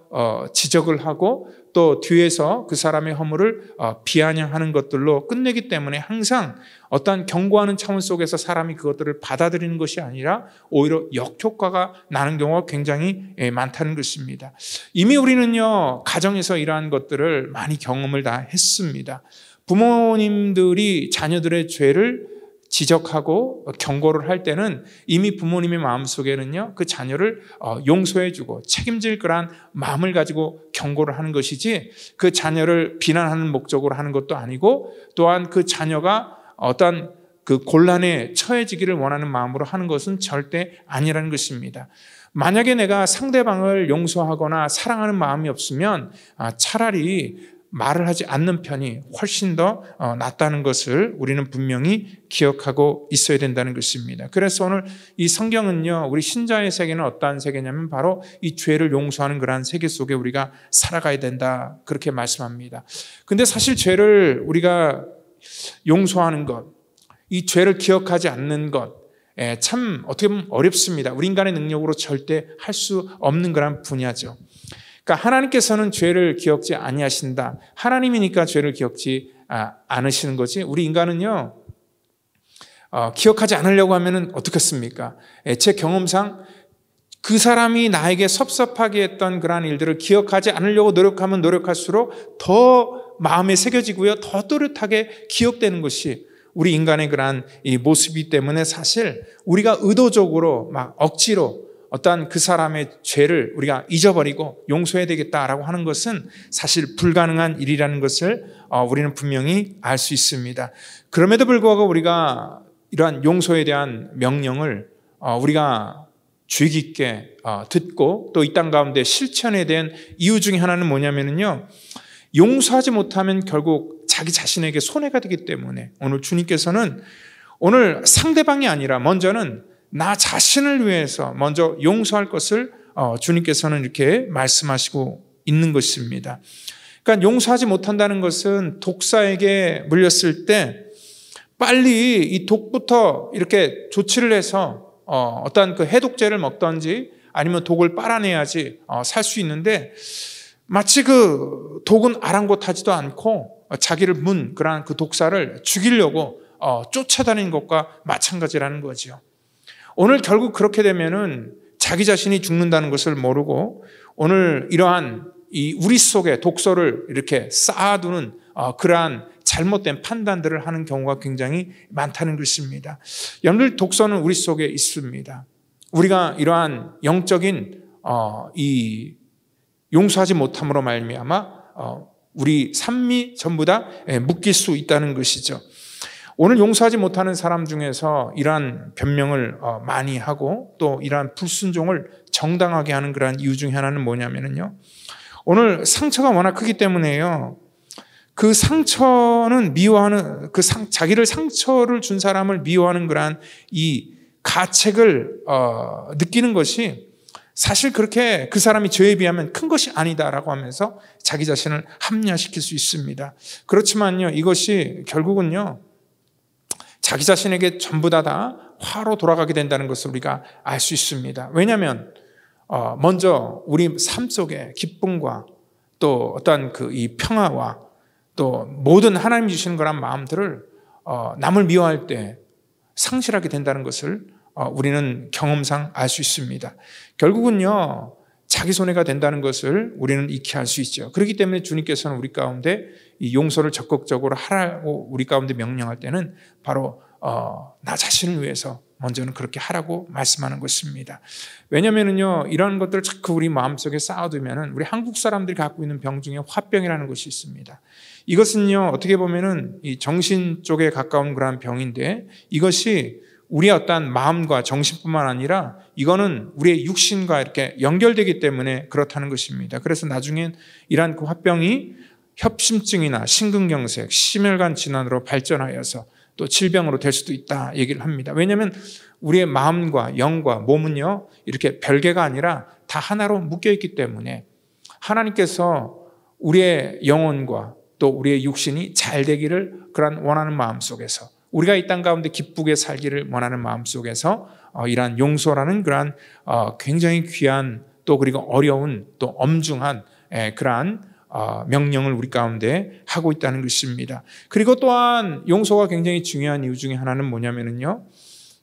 Speaker 1: 지적을 하고 또 뒤에서 그 사람의 허물을 비아냥하는 것들로 끝내기 때문에, 항상 어떤 경고하는 차원 속에서 사람이 그것들을 받아들이는 것이 아니라 오히려 역효과가 나는 경우가 굉장히 많다는 것입니다. 이미 우리는요, 가정에서 이러한 것들을 많이 경험을 다 했습니다. 부모님들이 자녀들의 죄를 지적하고 경고를 할 때는 이미 부모님의 마음속에는요, 그 자녀를 용서해주고 책임질 그런 마음을 가지고 경고를 하는 것이지, 그 자녀를 비난하는 목적으로 하는 것도 아니고, 또한 그 자녀가 어떤 그 곤란에 처해지기를 원하는 마음으로 하는 것은 절대 아니라는 것입니다. 만약에 내가 상대방을 용서하거나 사랑하는 마음이 없으면 차라리 말을 하지 않는 편이 훨씬 더 낫다는 것을 우리는 분명히 기억하고 있어야 된다는 것입니다. 그래서 오늘 이 성경은요, 우리 신자의 세계는 어떠한 세계냐면 바로 이 죄를 용서하는 그러한 세계 속에 우리가 살아가야 된다, 그렇게 말씀합니다. 근데 사실 죄를 우리가 용서하는 것, 이 죄를 기억하지 않는 것, 참 어떻게 보면 어렵습니다. 우리 인간의 능력으로 절대 할 수 없는 그런 분야죠. 그러니까 하나님께서는 죄를 기억지 아니하신다. 하나님이니까 죄를 기억지 않으시는 거지. 우리 인간은요, 기억하지 않으려고 하면은 어떻겠습니까? 제 경험상 그 사람이 나에게 섭섭하게 했던 그러한 일들을 기억하지 않으려고 노력하면 노력할수록 더 마음에 새겨지고요, 더 또렷하게 기억되는 것이 우리 인간의 그러한 이 모습이기 때문에 사실 우리가 의도적으로 막 억지로 어떠한 그 사람의 죄를 우리가 잊어버리고 용서해야 되겠다라고 하는 것은 사실 불가능한 일이라는 것을 우리는 분명히 알 수 있습니다. 그럼에도 불구하고 우리가 이러한 용서에 대한 명령을 우리가 주의 깊게 듣고 또 이 땅 가운데 실천에 대한 이유 중에 하나는 뭐냐면요, 용서하지 못하면 결국 자기 자신에게 손해가 되기 때문에 오늘 주님께서는 오늘 상대방이 아니라 먼저는 나 자신을 위해서 먼저 용서할 것을 주님께서는 이렇게 말씀하시고 있는 것입니다. 그러니까 용서하지 못한다는 것은 독사에게 물렸을 때 빨리 이 독부터 이렇게 조치를 해서 어떤 그 해독제를 먹던지 아니면 독을 빨아내야지 살 수 있는데, 마치 그 독은 아랑곳하지도 않고 자기를 문 그러한 그 독사를 죽이려고 쫓아다니는 것과 마찬가지라는 거죠. 오늘 결국 그렇게 되면은 자기 자신이 죽는다는 것을 모르고 오늘 이러한 이 우리 속에 독소를 이렇게 쌓아두는 그러한 잘못된 판단들을 하는 경우가 굉장히 많다는 것입니다. 여러분들, 독소는 우리 속에 있습니다. 우리가 이러한 영적인 이 용서하지 못함으로 말미암아 우리 삶이 전부 다 묶일 수 있다는 것이죠. 오늘 용서하지 못하는 사람 중에서 이러한 변명을 많이 하고 또 이러한 불순종을 정당하게 하는 그러한 이유 중에 하나는 뭐냐면요, 오늘 상처가 워낙 크기 때문에요, 그 상처는 미워하는 자기를 상처를 준 사람을 미워하는 그러한 이 가책을 느끼는 것이 사실 그렇게 그 사람이 죄에 비하면 큰 것이 아니다라고 하면서 자기 자신을 합리화시킬 수 있습니다. 그렇지만요, 이것이 결국은요, 자기 자신에게 전부 다 화로 돌아가게 된다는 것을 우리가 알 수 있습니다. 왜냐하면 먼저 우리 삶 속에 기쁨과 또 어떤 그 이 평화와 또 모든 하나님이 주시는 거란 마음들을 남을 미워할 때 상실하게 된다는 것을 우리는 경험상 알 수 있습니다. 결국은요, 자기 손해가 된다는 것을 우리는 익히 알 수 있죠. 그렇기 때문에 주님께서는 우리 가운데 이 용서를 적극적으로 하라고 우리 가운데 명령할 때는 바로 나 자신을 위해서 먼저는 그렇게 하라고 말씀하는 것입니다. 왜냐하면요, 이런 것들을 자꾸 우리 마음속에 쌓아두면은 우리 한국 사람들이 갖고 있는 병 중에 화병이라는 것이 있습니다. 이것은요, 어떻게 보면은 이 정신 쪽에 가까운 그런 병인데, 이것이 우리의 어떠한 마음과 정신뿐만 아니라 이거는 우리의 육신과 이렇게 연결되기 때문에 그렇다는 것입니다. 그래서 나중엔 이러한 그 화병이 협심증이나 심근경색, 심혈관 질환으로 발전하여서 또 질병으로 될 수도 있다 얘기를 합니다. 왜냐하면 우리의 마음과 영과 몸은요, 이렇게 별개가 아니라 다 하나로 묶여있기 때문에 하나님께서 우리의 영혼과 또 우리의 육신이 잘 되기를 그런 원하는 마음 속에서, 우리가 이 땅 가운데 기쁘게 살기를 원하는 마음 속에서 이러한 용서라는 그러한 굉장히 귀한 또 그리고 어려운 또 엄중한 그러한 명령을 우리 가운데 하고 있다는 것입니다. 그리고 또한 용서가 굉장히 중요한 이유 중에 하나는 뭐냐면요,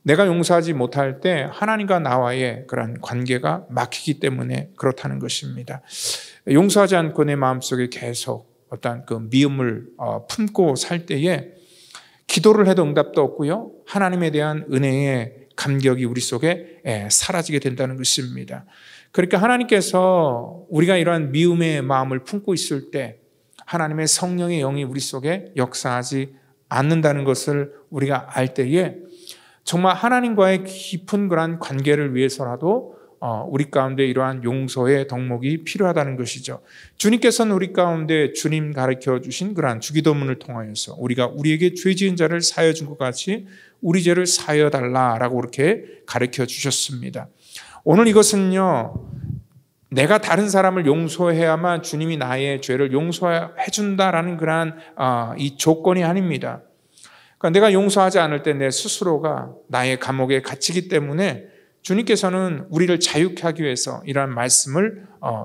Speaker 1: 내가 용서하지 못할 때 하나님과 나와의 그런 관계가 막히기 때문에 그렇다는 것입니다. 용서하지 않고 내 마음속에 계속 어떤 그 미움을 품고 살 때에 기도를 해도 응답도 없고요, 하나님에 대한 은혜의 감격이 우리 속에 사라지게 된다는 것입니다. 그러니까 하나님께서 우리가 이러한 미움의 마음을 품고 있을 때 하나님의 성령의 영이 우리 속에 역사하지 않는다는 것을 우리가 알 때에 정말 하나님과의 깊은 그런 관계를 위해서라도 우리 가운데 이러한 용서의 덕목이 필요하다는 것이죠. 주님께서는 우리 가운데 주님 가르쳐 주신 그러한 주기도문을 통하여서 우리가 우리에게 죄 지은 자를 사하여 준 것 같이 우리 죄를 사하여 달라라고 그렇게 가르쳐 주셨습니다. 오늘 이것은요, 내가 다른 사람을 용서해야만 주님이 나의 죄를 용서해 준다라는 그러한 이 조건이 아닙니다. 그러니까 내가 용서하지 않을 때 내 스스로가 나의 감옥에 갇히기 때문에 주님께서는 우리를 자유케 하기 위해서 이러한 말씀을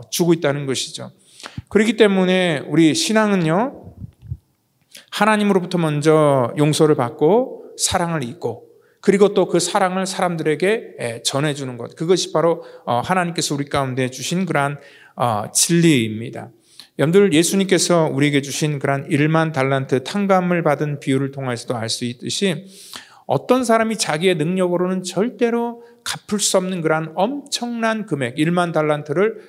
Speaker 1: 주고 있다는 것이죠. 그렇기 때문에 우리 신앙은요, 하나님으로부터 먼저 용서를 받고 사랑을 잊고, 그리고 또 그 사랑을 사람들에게 전해주는 것, 그것이 바로 하나님께서 우리 가운데 주신 그러한 진리입니다. 여러분들, 예수님께서 우리에게 주신 그러한 1만 달란트 탕감을 받은 비유를 통해서도 알 수 있듯이, 어떤 사람이 자기의 능력으로는 절대로 갚을 수 없는 그러한 엄청난 금액 1만 달란트를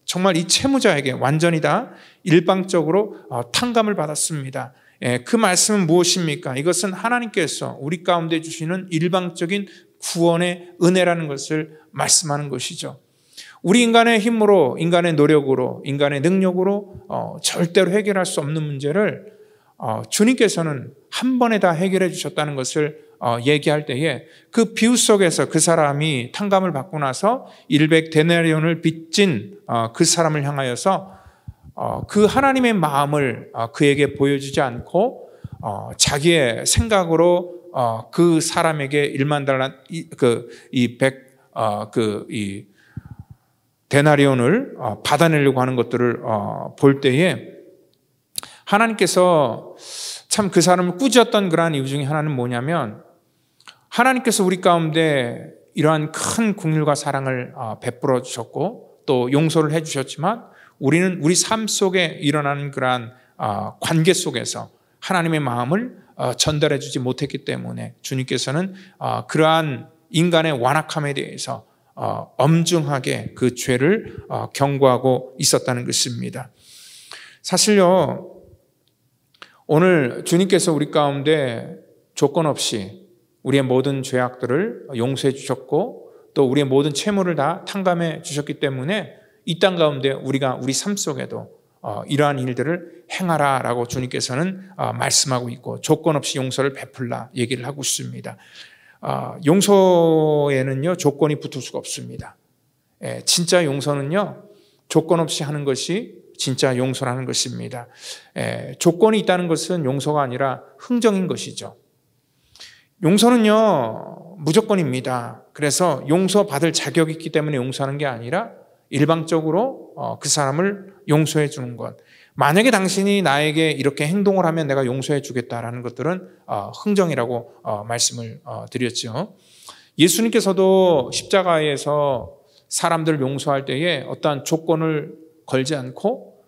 Speaker 1: 정말 이 채무자에게 완전히 다 일방적으로 탕감을 받았습니다. 그 말씀은 무엇입니까? 이것은 하나님께서 우리 가운데 주시는 일방적인 구원의 은혜라는 것을 말씀하는 것이죠. 우리 인간의 힘으로, 인간의 노력으로, 인간의 능력으로 절대로 해결할 수 없는 문제를 주님께서는 한 번에 다 해결해 주셨다는 것을 얘기할 때에, 그 비유 속에서 그 사람이 탕감을 받고 나서 100데나리온을 빚진 그 사람을 향하여서 그 하나님의 마음을 그에게 보여주지 않고 자기의 생각으로 그 사람에게 1만 달란트, 이 데나리온을 받아내려고 하는 것들을 볼 때에, 하나님께서 참 그 사람을 꾸짖었던 그러한 이유 중에 하나는 뭐냐면, 하나님께서 우리 가운데 이러한 큰 긍휼과 사랑을 베풀어 주셨고 또 용서를 해 주셨지만, 우리는 우리 삶 속에 일어나는 그러한 관계 속에서 하나님의 마음을 전달해 주지 못했기 때문에 주님께서는 그러한 인간의 완악함에 대해서 엄중하게 그 죄를 경고하고 있었다는 것입니다. 사실요, 오늘 주님께서 우리 가운데 조건 없이 우리의 모든 죄악들을 용서해 주셨고 또 우리의 모든 채무를 다 탕감해 주셨기 때문에 이 땅 가운데 우리가 우리 삶 속에도 이러한 일들을 행하라라고 주님께서는 말씀하고 있고, 조건 없이 용서를 베풀라 얘기를 하고 있습니다. 용서에는요, 조건이 붙을 수가 없습니다. 진짜 용서는요, 조건 없이 하는 것이 진짜 용서라는 것입니다. 조건이 있다는 것은 용서가 아니라 흥정인 것이죠. 용서는요, 무조건입니다. 그래서 용서받을 자격이 있기 때문에 용서하는 게 아니라 일방적으로 그 사람을 용서해 주는 것. 만약에 당신이 나에게 이렇게 행동을 하면 내가 용서해 주겠다라는 것들은 흥정이라고 말씀을 드렸죠. 예수님께서도 십자가에서 사람들을 용서할 때에 어떠한 조건을 걸지 않고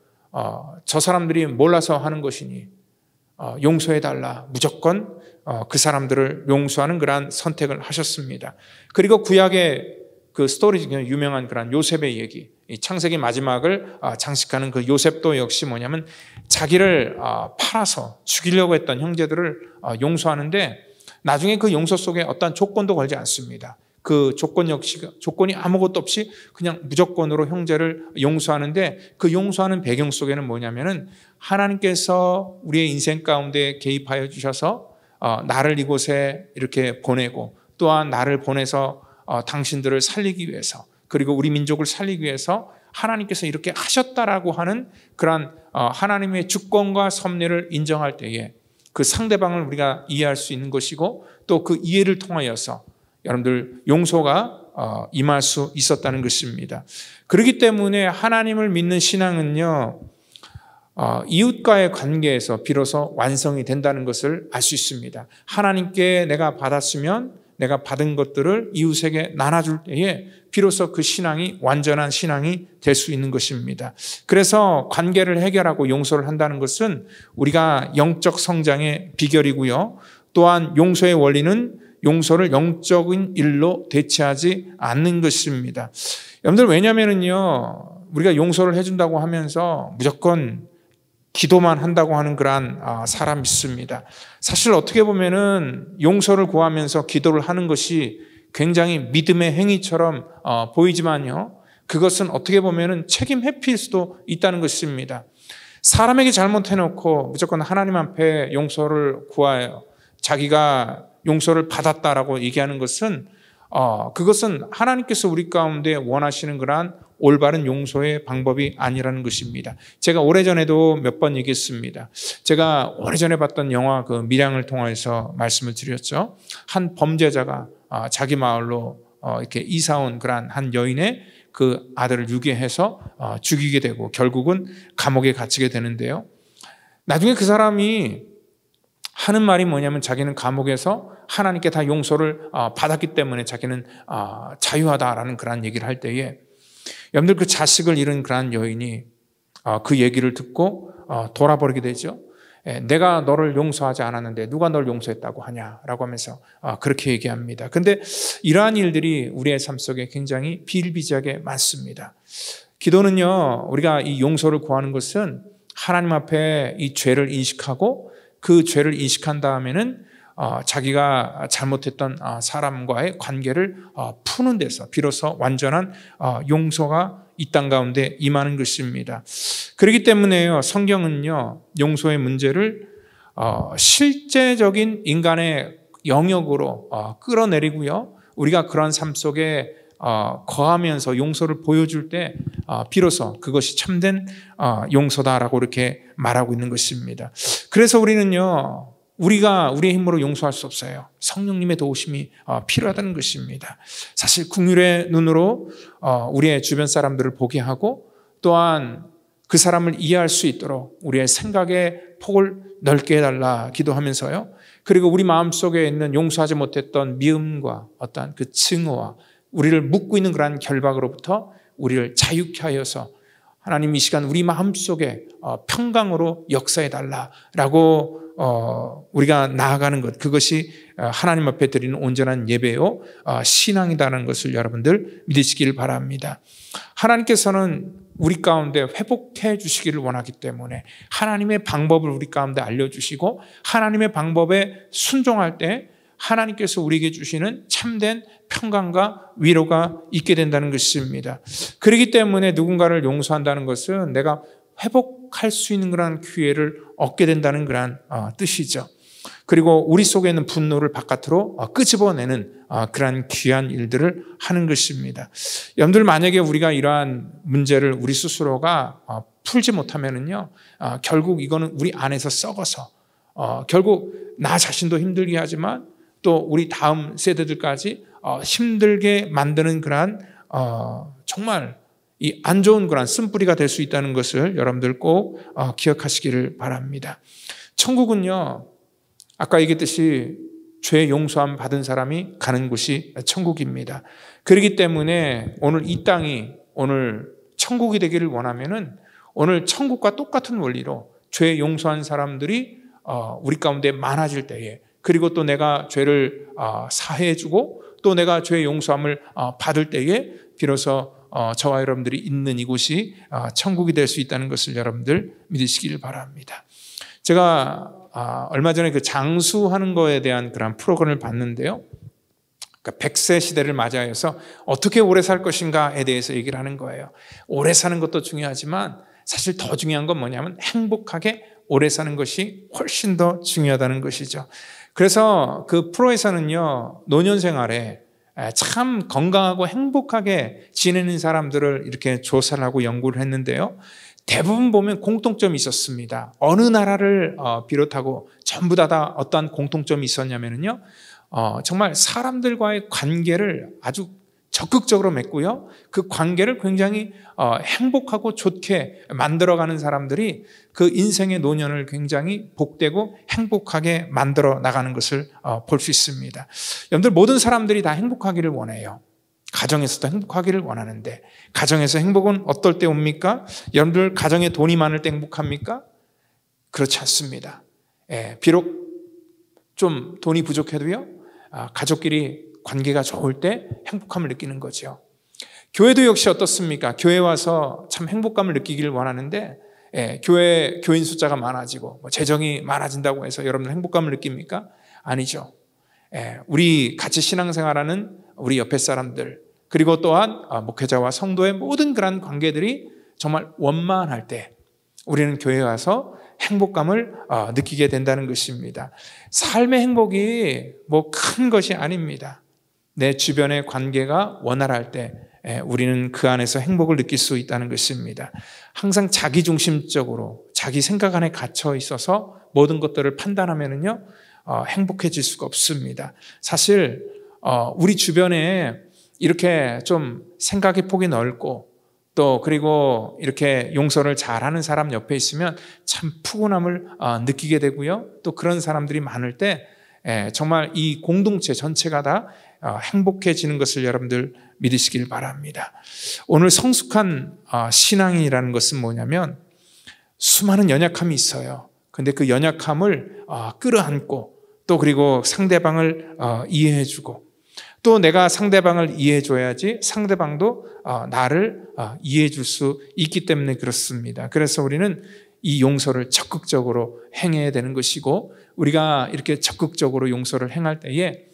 Speaker 1: 저 사람들이 몰라서 하는 것이니 용서해달라, 무조건 그 사람들을 용서하는 그러한 선택을 하셨습니다. 그리고 구약의 그 스토리 중에 유명한 그런 요셉의 얘기, 창세기 마지막을 장식하는 그 요셉도 역시 뭐냐면 자기를 팔아서 죽이려고 했던 형제들을 용서하는데, 나중에 그 용서 속에 어떤 조건도 걸지 않습니다. 그 조건 역시 조건이 아무것도 없이 그냥 무조건으로 형제를 용서하는데, 그 용서하는 배경 속에는 뭐냐면은 하나님께서 우리의 인생 가운데 개입하여 주셔서 나를 이곳에 이렇게 보내고, 또한 나를 보내서 당신들을 살리기 위해서, 그리고 우리 민족을 살리기 위해서 하나님께서 이렇게 하셨다라고 하는 그런 하나님의 주권과 섭리를 인정할 때에 그 상대방을 우리가 이해할 수 있는 것이고, 또 그 이해를 통하여서 여러분들 용서가 임할 수 있었다는 것입니다. 그렇기 때문에 하나님을 믿는 신앙은요, 이웃과의 관계에서 비로소 완성이 된다는 것을 알 수 있습니다. 하나님께 내가 받았으면 내가 받은 것들을 이웃에게 나눠줄 때에 비로소 그 신앙이 완전한 신앙이 될 수 있는 것입니다. 그래서 관계를 해결하고 용서를 한다는 것은 우리가 영적 성장의 비결이고요. 또한 용서의 원리는 용서를 영적인 일로 대체하지 않는 것입니다. 여러분들, 왜냐면은요, 우리가 용서를 해준다고 하면서 무조건 기도만 한다고 하는 그러한 사람이 있습니다. 사실 어떻게 보면은 용서를 구하면서 기도를 하는 것이 굉장히 믿음의 행위처럼 보이지만요, 그것은 어떻게 보면은 책임 회피일 수도 있다는 것입니다. 사람에게 잘못해놓고 무조건 하나님 앞에 용서를 구하여 자기가 용서를 받았다라고 얘기하는 것은 그것은 하나님께서 우리 가운데 원하시는 그러한 올바른 용서의 방법이 아니라는 것입니다. 제가 오래전에도 몇 번 얘기했습니다. 제가 오래전에 봤던 영화 그 밀양을 통해서 말씀을 드렸죠. 한 범죄자가 자기 마을로 이렇게 이사 온 그러한 한 여인의 그 아들을 유괴해서 죽이게 되고 결국은 감옥에 갇히게 되는데요. 나중에 그 사람이 하는 말이 뭐냐면 자기는 감옥에서 하나님께 다 용서를 받았기 때문에 자기는 자유하다라는 그런 얘기를 할 때에, 여러분들 그 자식을 잃은 그런 여인이 그 얘기를 듣고 돌아버리게 되죠. 내가 너를 용서하지 않았는데 누가 널 용서했다고 하냐라고 하면서 그렇게 얘기합니다. 근데 이러한 일들이 우리의 삶 속에 굉장히 비일비재하게 많습니다. 기도는요, 우리가 이 용서를 구하는 것은 하나님 앞에 이 죄를 인식하고 그 죄를 인식한 다음에는 자기가 잘못했던 사람과의 관계를 푸는 데서 비로소 완전한 용서가 이 땅 가운데 임하는 것입니다. 그렇기 때문에요, 성경은요, 용서의 문제를 실제적인 인간의 영역으로 끌어내리고요, 우리가 그런 삶 속에 거하면서 용서를 보여줄 때 비로소 그것이 참된 용서다라고 이렇게 말하고 있는 것입니다. 그래서 우리는요, 우리가 우리의 힘으로 용서할 수 없어요. 성령님의 도우심이 필요하다는 것입니다. 사실 긍휼의 눈으로 우리의 주변 사람들을 보게 하고, 또한 그 사람을 이해할 수 있도록 우리의 생각의 폭을 넓게 해달라 기도하면서요, 그리고 우리 마음속에 있는 용서하지 못했던 미움과 어떠한 그 증오와 우리를 묶고 있는 그러한 결박으로부터 우리를 자유케 하여서 하나님 이 시간 우리 마음속에 평강으로 역사해 달라라고 우리가 나아가는 것, 그것이 하나님 앞에 드리는 온전한 예배요 신앙이라는 것을 여러분들 믿으시길 바랍니다. 하나님께서는 우리 가운데 회복해 주시기를 원하기 때문에 하나님의 방법을 우리 가운데 알려주시고, 하나님의 방법에 순종할 때 하나님께서 우리에게 주시는 참된 평강과 위로가 있게 된다는 것입니다. 그렇기 때문에 누군가를 용서한다는 것은 내가 회복할 수 있는 그런 기회를 얻게 된다는 그런 뜻이죠. 그리고 우리 속에 있는 분노를 바깥으로 끄집어내는 그러한 귀한 일들을 하는 것입니다. 여러분들, 만약에 우리가 이러한 문제를 우리 스스로가 풀지 못하면은요, 결국 이거는 우리 안에서 썩어서 결국 나 자신도 힘들게 하지만 또 우리 다음 세대들까지 힘들게 만드는 그러한 정말 이 안 좋은 그런 쓴뿌리가 될 수 있다는 것을 여러분들 꼭 기억하시기를 바랍니다. 천국은요, 아까 얘기했듯이 죄 용서함 받은 사람이 가는 곳이 천국입니다. 그렇기 때문에 오늘 이 땅이 오늘 천국이 되기를 원하면은 오늘 천국과 똑같은 원리로 죄 용서한 사람들이 우리 가운데 많아질 때에, 그리고 또 내가 죄를 사해주고 또 내가 죄 용서함을 받을 때에 비로소 저와 여러분들이 있는 이곳이 천국이 될 수 있다는 것을 여러분들 믿으시길 바랍니다. 제가 얼마 전에 그 장수하는 거에 대한 그런 프로그램을 봤는데요, 그러니까 100세 시대를 맞이해서 어떻게 오래 살 것인가에 대해서 얘기를 하는 거예요. 오래 사는 것도 중요하지만 사실 더 중요한 건 뭐냐면 행복하게 오래 사는 것이 훨씬 더 중요하다는 것이죠. 그래서 그 프로에서는요, 노년 생활에 참 건강하고 행복하게 지내는 사람들을 이렇게 조사를 하고 연구를 했는데요, 대부분 보면 공통점이 있었습니다. 어느 나라를 비롯하고 전부 다 어떠한 공통점이 있었냐면요, 정말 사람들과의 관계를 아주 적극적으로 맺고요, 그 관계를 굉장히 행복하고 좋게 만들어가는 사람들이 그 인생의 노년을 굉장히 복되고 행복하게 만들어 나가는 것을 볼 수 있습니다. 여러분들, 모든 사람들이 다 행복하기를 원해요. 가정에서도 행복하기를 원하는데, 가정에서 행복은 어떨 때 옵니까? 여러분들, 가정에 돈이 많을 때 행복합니까? 그렇지 않습니다. 비록 좀 돈이 부족해도요, 가족끼리 관계가 좋을 때 행복함을 느끼는 거죠. 교회도 역시 어떻습니까? 교회 와서 참 행복감을 느끼기를 원하는데, 교회 교인 숫자가 많아지고 재정이 많아진다고 해서 여러분들 행복감을 느낍니까? 아니죠. 우리 같이 신앙생활하는 우리 옆에 사람들, 그리고 또한 목회자와 성도의 모든 그런 관계들이 정말 원만할 때 우리는 교회에 와서 행복감을 느끼게 된다는 것입니다. 삶의 행복이 뭐 큰 것이 아닙니다. 내 주변의 관계가 원활할 때 우리는 그 안에서 행복을 느낄 수 있다는 것입니다. 항상 자기중심적으로 자기 생각 안에 갇혀 있어서 모든 것들을 판단하면은요 행복해질 수가 없습니다. 사실 우리 주변에 이렇게 좀 생각의 폭이 넓고 또 그리고 이렇게 용서를 잘하는 사람 옆에 있으면 참 푸근함을 느끼게 되고요. 또 그런 사람들이 많을 때 정말 이 공동체 전체가 다 행복해지는 것을 여러분들 믿으시길 바랍니다. 오늘 성숙한 신앙이라는 것은 뭐냐면 수많은 연약함이 있어요. 근데 그 연약함을 끌어안고 또 그리고 상대방을 이해해주고 또 내가 상대방을 이해해줘야지 상대방도 나를 이해해줄 수 있기 때문에 그렇습니다. 그래서 우리는 이 용서를 적극적으로 행해야 되는 것이고 우리가 이렇게 적극적으로 용서를 행할 때에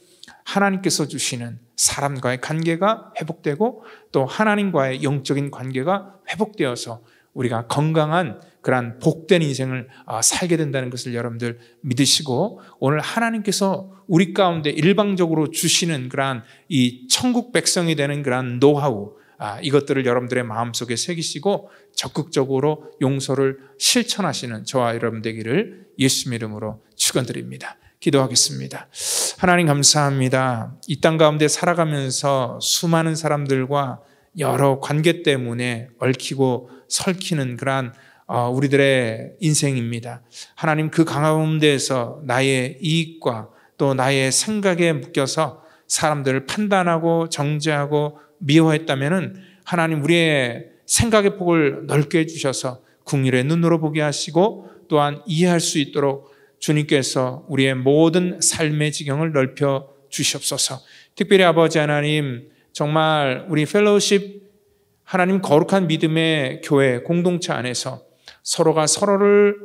Speaker 1: 하나님께서 주시는 사람과의 관계가 회복되고 또 하나님과의 영적인 관계가 회복되어서 우리가 건강한 그러한 복된 인생을 살게 된다는 것을 여러분들 믿으시고 오늘 하나님께서 우리 가운데 일방적으로 주시는 그러한 이 천국 백성이 되는 그러한 노하우 이것들을 여러분들의 마음속에 새기시고 적극적으로 용서를 실천하시는 저와 여러분 되기를 예수님 이름으로 축원드립니다. 기도하겠습니다. 하나님 감사합니다. 이 땅 가운데 살아가면서 수많은 사람들과 여러 관계 때문에 얽히고 설키는 그러한 우리들의 인생입니다. 하나님 그 가운데에서 나의 이익과 또 나의 생각에 묶여서 사람들을 판단하고 정죄하고 미워했다면은 하나님 우리의 생각의 폭을 넓게 해주셔서 긍휼의 눈으로 보게 하시고 또한 이해할 수 있도록 주님께서 우리의 모든 삶의 지경을 넓혀 주시옵소서. 특별히 아버지 하나님 정말 우리 펠로우십 하나님 거룩한 믿음의 교회 공동체 안에서 서로가 서로를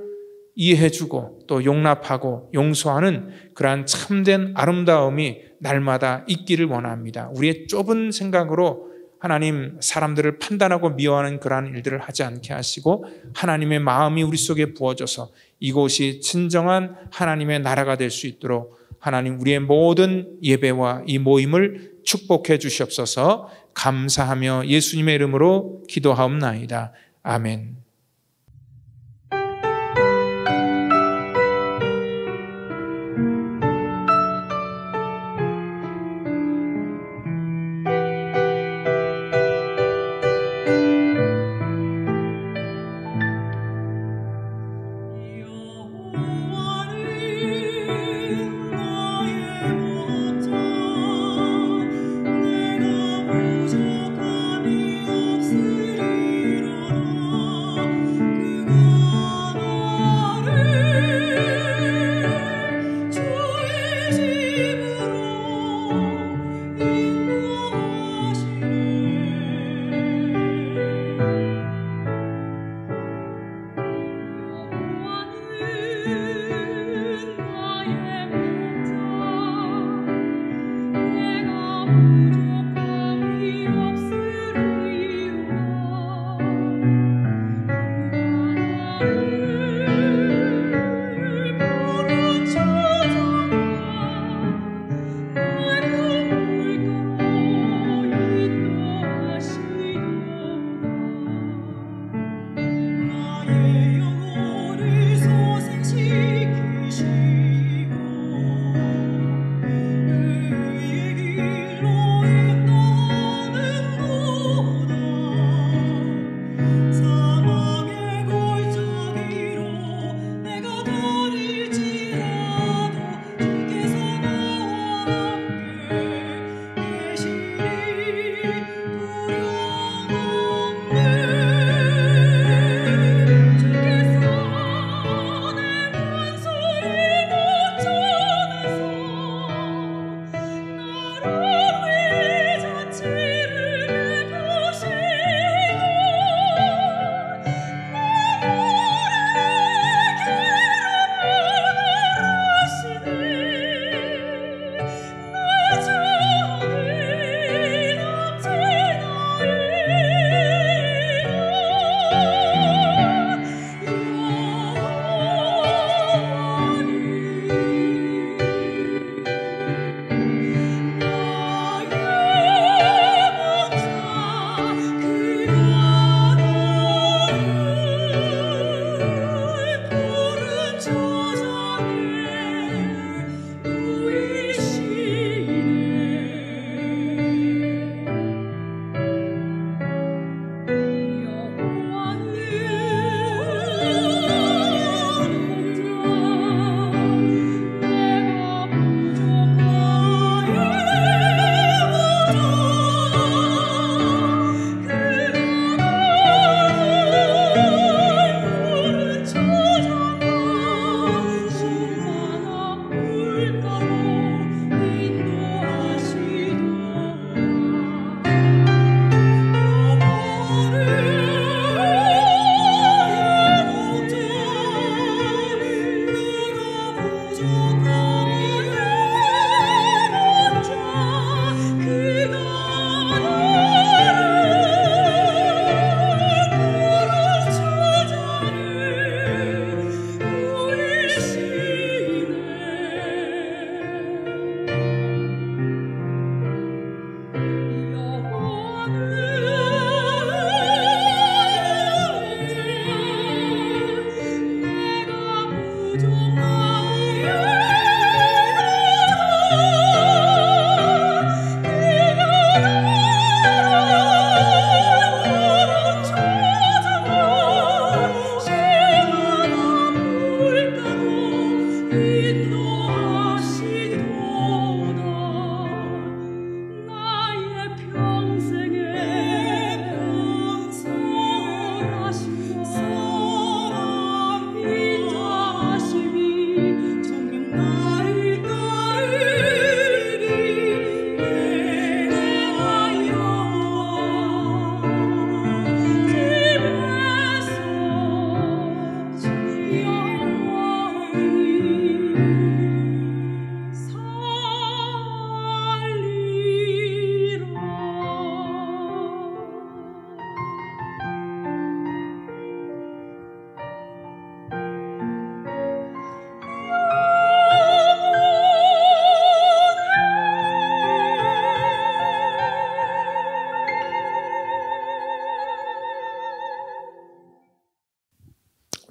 Speaker 1: 이해해주고 또 용납하고 용서하는 그러한 참된 아름다움이 날마다 있기를 원합니다. 우리의 좁은 생각으로 하나님 사람들을 판단하고 미워하는 그러한 일들을 하지 않게 하시고 하나님의 마음이 우리 속에 부어져서 이곳이 진정한 하나님의 나라가 될 수 있도록 하나님 우리의 모든 예배와 이 모임을 축복해 주시옵소서. 감사하며 예수님의 이름으로 기도하옵나이다. 아멘.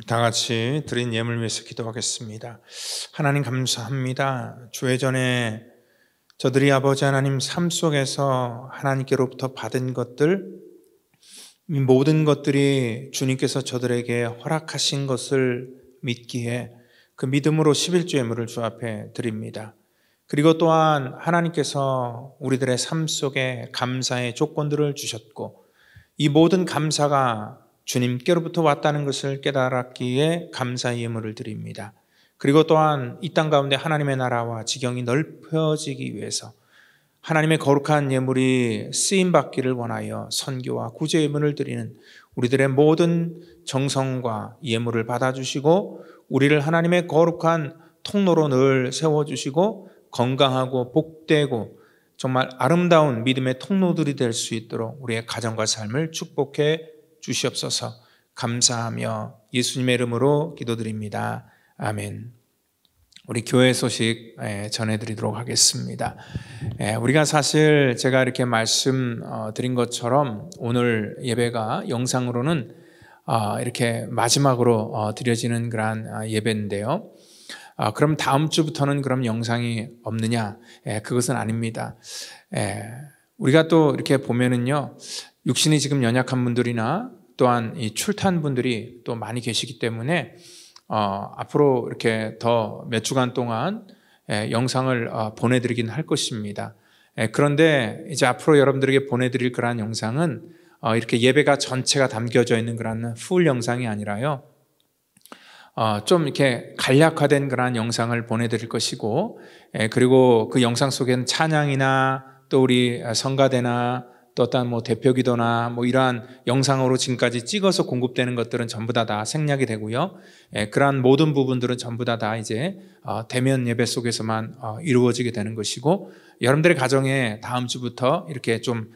Speaker 1: 다 같이 드린 예물 위해서 기도하겠습니다. 하나님 감사합니다. 주의 전에 저들이 아버지 하나님 삶 속에서 하나님께로부터 받은 것들, 이 모든 것들이 주님께서 저들에게 허락하신 것을 믿기에 그 믿음으로 11조 예물을 주 앞에 드립니다. 그리고 또한 하나님께서 우리들의 삶 속에 감사의 조건들을 주셨고 이 모든 감사가 주님께로부터 왔다는 것을 깨달았기에 감사의 예물을 드립니다. 그리고 또한 이 땅 가운데 하나님의 나라와 지경이 넓혀지기 위해서 하나님의 거룩한 예물이 쓰임받기를 원하여 선교와 구제 예물을 드리는 우리들의 모든 정성과 예물을 받아주시고 우리를 하나님의 거룩한 통로로 늘 세워주시고 건강하고 복되고 정말 아름다운 믿음의 통로들이 될 수 있도록 우리의 가정과 삶을 축복해 주시옵소서. 감사하며 예수님의 이름으로 기도드립니다. 아멘. 우리 교회 소식 전해드리도록 하겠습니다. 우리가 사실 제가 이렇게 말씀 드린 것처럼 오늘 예배가 영상으로는 이렇게 마지막으로 드려지는 그러한 예배인데요. 그럼 다음 주부터는 그럼 영상이 없느냐? 그것은 아닙니다. 우리가 또 이렇게 보면은요, 육신이 지금 연약한 분들이나 또한 이 출탄 분들이 또 많이 계시기 때문에 앞으로 이렇게 더 몇 주간 동안 영상을 보내드리긴 할 것입니다. 그런데 이제 앞으로 여러분들에게 보내드릴 그러한 영상은 이렇게 예배가 전체가 담겨져 있는 그런 풀 영상이 아니라요, 좀 이렇게 간략화된 그러한 영상을 보내드릴 것이고, 그리고 그 영상 속에는 찬양이나 또 우리 성가대나 또 어떤 대표기도나 이러한 영상으로 지금까지 찍어서 공급되는 것들은 전부 다 생략이 되고요. 그러한 모든 부분들은 전부 다 이제 대면 예배 속에서만 이루어지게 되는 것이고, 여러분들의 가정에 다음 주부터 이렇게 좀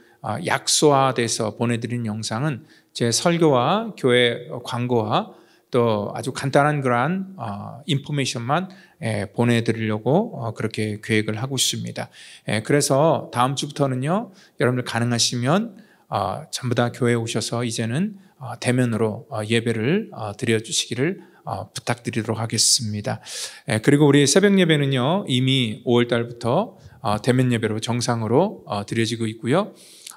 Speaker 1: 약소화돼서 보내드리는 영상은 제 설교와 교회 광고와 또 아주 간단한 그러한 인포메이션만 보내드리려고 그렇게 계획을 하고 있습니다. 그래서 다음 주부터는요, 여러분들 가능하시면 전부 다 교회에 오셔서 이제는 대면으로 예배를 드려주시기를 부탁드리도록 하겠습니다. 그리고 우리 새벽 예배는요, 이미 5월 달부터 대면 예배로 정상으로 드려지고 있고요.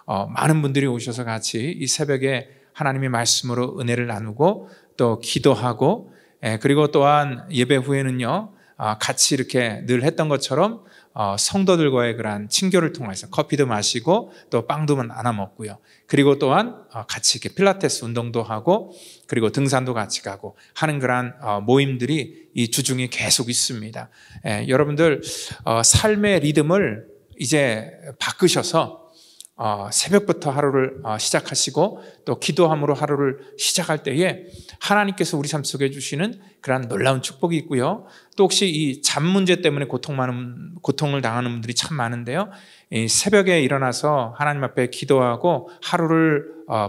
Speaker 1: 많은 분들이 오셔서 같이 이 새벽에 하나님의 말씀으로 은혜를 나누고 또 기도하고, 그리고 또한 예배 후에는요, 같이 이렇게 늘 했던 것처럼 성도들과의 그러한 친교를 통해서 커피도 마시고 또 빵도 나눠 먹고요. 그리고 또한 같이 이렇게 필라테스 운동도 하고 그리고 등산도 같이 가고 하는 그러한 모임들이 이 주중에 계속 있습니다. 여러분들 삶의 리듬을 이제 바꾸셔서 새벽부터 하루를 시작하시고 또 기도함으로 하루를 시작할 때에 하나님께서 우리 삶 속에 주시는 그런 놀라운 축복이 있고요. 또 혹시 이 잠 문제 때문에 고통을 당하는 분들이 참 많은데요, 이 새벽에 일어나서 하나님 앞에 기도하고 하루를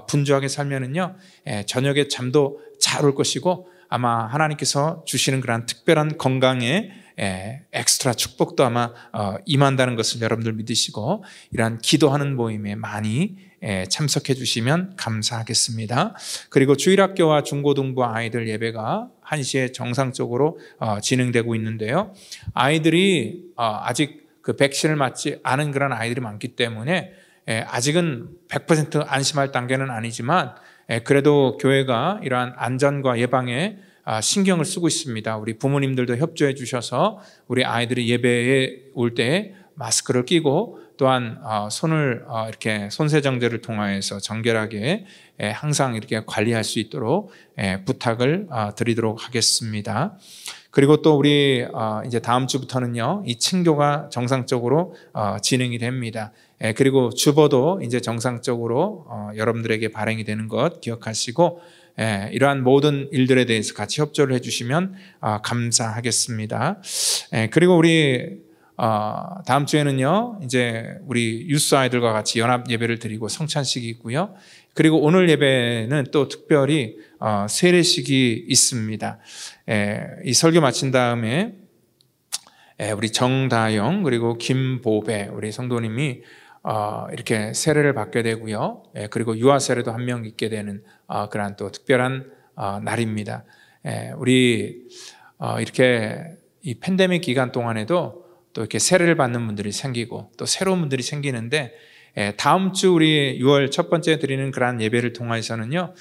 Speaker 1: 분주하게 살면은요, 저녁에 잠도 잘 올 것이고 아마 하나님께서 주시는 그런 특별한 건강에 엑스트라 축복도 아마 임한다는 것을 여러분들 믿으시고 이러한 기도하는 모임에 많이 참석해 주시면 감사하겠습니다. 그리고 주일학교와 중고등부 아이들 예배가 1시에 정상적으로 진행되고 있는데요, 아이들이 아직 그 백신을 맞지 않은 그런 아이들이 많기 때문에 아직은 100% 안심할 단계는 아니지만 그래도 교회가 이러한 안전과 예방에 신경을 쓰고 있습니다. 우리 부모님들도 협조해 주셔서 우리 아이들이 예배에 올 때 마스크를 끼고 또한 손을 이렇게 손세정제를 통하여서 정결하게 항상 이렇게 관리할 수 있도록 부탁을 드리도록 하겠습니다. 그리고 또 우리 이제 다음 주부터는요, 이 친교가 정상적으로 진행이 됩니다. 그리고 주보도 이제 정상적으로 여러분들에게 발행이 되는 것 기억하시고 이러한 모든 일들에 대해서 같이 협조를 해주시면 감사하겠습니다. 그리고 우리 다음 주에는요, 이제 우리 유스 아이들과 같이 연합 예배를 드리고 성찬식이 있고요. 그리고 오늘 예배는 또 특별히 세례식이 있습니다. 이 설교 마친 다음에 우리 정다영 그리고 김보배 우리 성도님이 이렇게 세례를 받게 되고요. 그리고 유아 세례도 한 명 있게 되는 그러한 또 특별한 날입니다. 우리 이렇게 이 팬데믹 기간 동안에도 또 이렇게 세례를 받는 분들이 생기고 또 새로운 분들이 생기는데, 다음 주 우리 6월 첫 번째 드리는 그러한 예배를 통해서는요,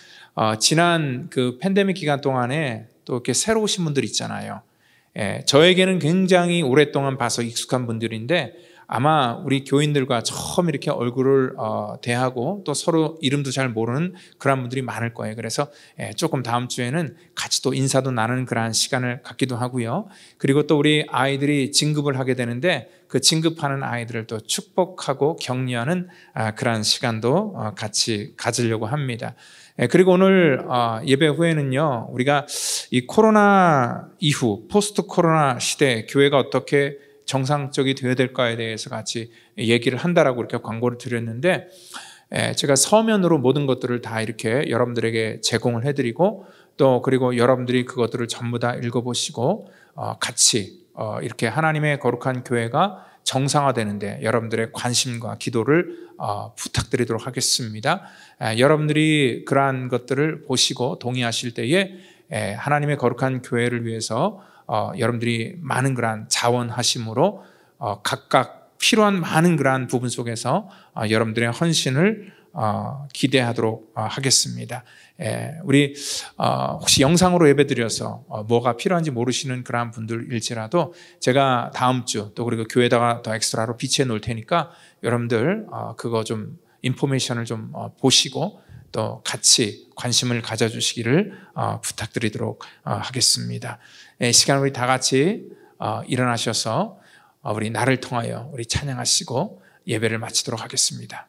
Speaker 1: 지난 그 팬데믹 기간 동안에 또 이렇게 새로 오신 분들 있잖아요. 저에게는 굉장히 오랫동안 봐서 익숙한 분들인데, 아마 우리 교인들과 처음 이렇게 얼굴을 대하고 또 서로 이름도 잘 모르는 그런 분들이 많을 거예요. 그래서 조금 다음 주에는 같이 또 인사도 나누는 그러한 시간을 갖기도 하고요. 그리고 또 우리 아이들이 진급을 하게 되는데, 그 진급하는 아이들을 또 축복하고 격려하는 그러한 시간도 같이 가지려고 합니다. 그리고 오늘 예배 후에는요, 우리가 이 코로나 이후 포스트 코로나 시대 교회가 어떻게 정상적이 되어야 될까에 대해서 같이 얘기를 한다라고 이렇게 광고를 드렸는데, 제가 서면으로 모든 것들을 다 이렇게 여러분들에게 제공을 해드리고, 또 그리고 여러분들이 그것들을 전부 다 읽어보시고 같이 이렇게 하나님의 거룩한 교회가 정상화되는데 여러분들의 관심과 기도를 부탁드리도록 하겠습니다. 여러분들이 그러한 것들을 보시고 동의하실 때에 하나님의 거룩한 교회를 위해서 여러분들이 많은 그러한 자원하심으로 각각 필요한 많은 그러한 부분 속에서 여러분들의 헌신을 기대하도록 하겠습니다. 우리 혹시 영상으로 예배드려서 뭐가 필요한지 모르시는 그러한 분들일지라도 제가 다음 주 또 그리고 교회에다가 더 엑스트라로 비치해 놓을 테니까 여러분들 그거 좀 인포메이션을 좀 보시고 또 같이 관심을 가져주시기를 부탁드리도록 하겠습니다. 시간 우리 다 같이 일어나셔서 우리 나를 통하여 우리 찬양하시고 예배를 마치도록 하겠습니다.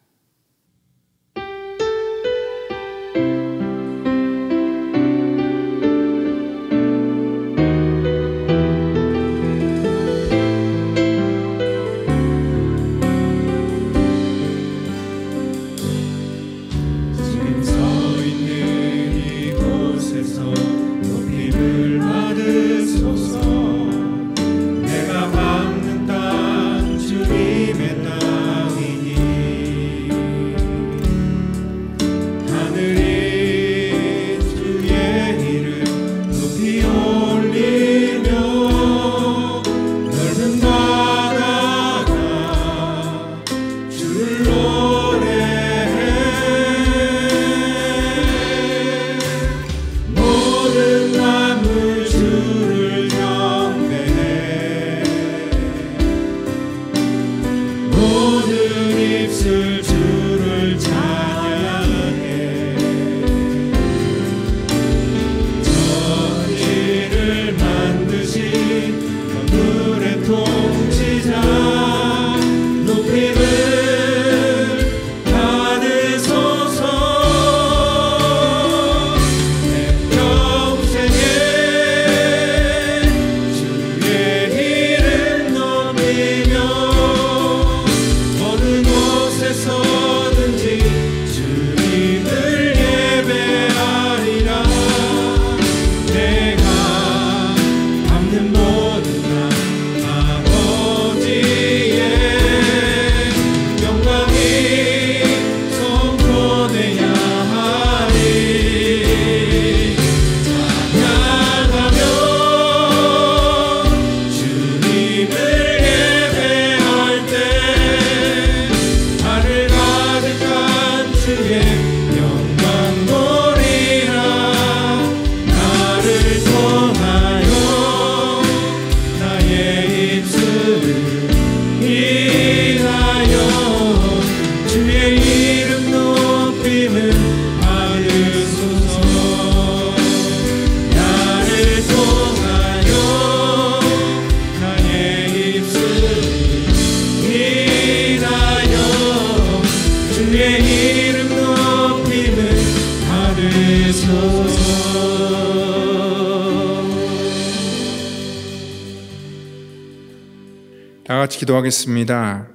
Speaker 1: 다 같이 기도하겠습니다.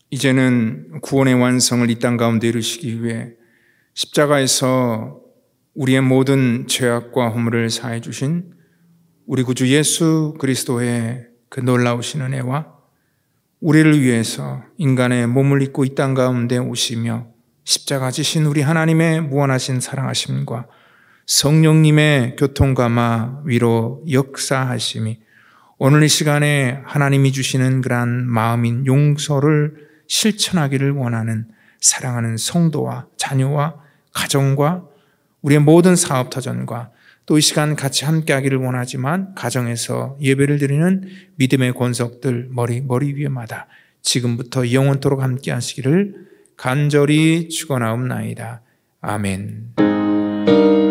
Speaker 1: 이제는 구원의 완성을 이 땅 가운데 이루시기 위해 십자가에서 우리의 모든 죄악과 허물을 사해 주신 우리 구주 예수 그리스도의 그 놀라우신 은혜와 우리를 위해서 인간의 몸을 입고 이 땅 가운데 오시며 십자가 지신 우리 하나님의 무한하신 사랑하심과 성령님의 교통감화 위로 역사하심이 오늘 이 시간에 하나님이 주시는 그러한 마음인 용서를 실천하기를 원하는 사랑하는 성도와 자녀와 가정과 우리의 모든 사업터전과 또 이 시간 같이 함께하기를 원하지만 가정에서 예배를 드리는 믿음의 권속들 머리 위에마다 지금부터 영원토록 함께하시기를 간절히 축원하옵나이다. 아멘.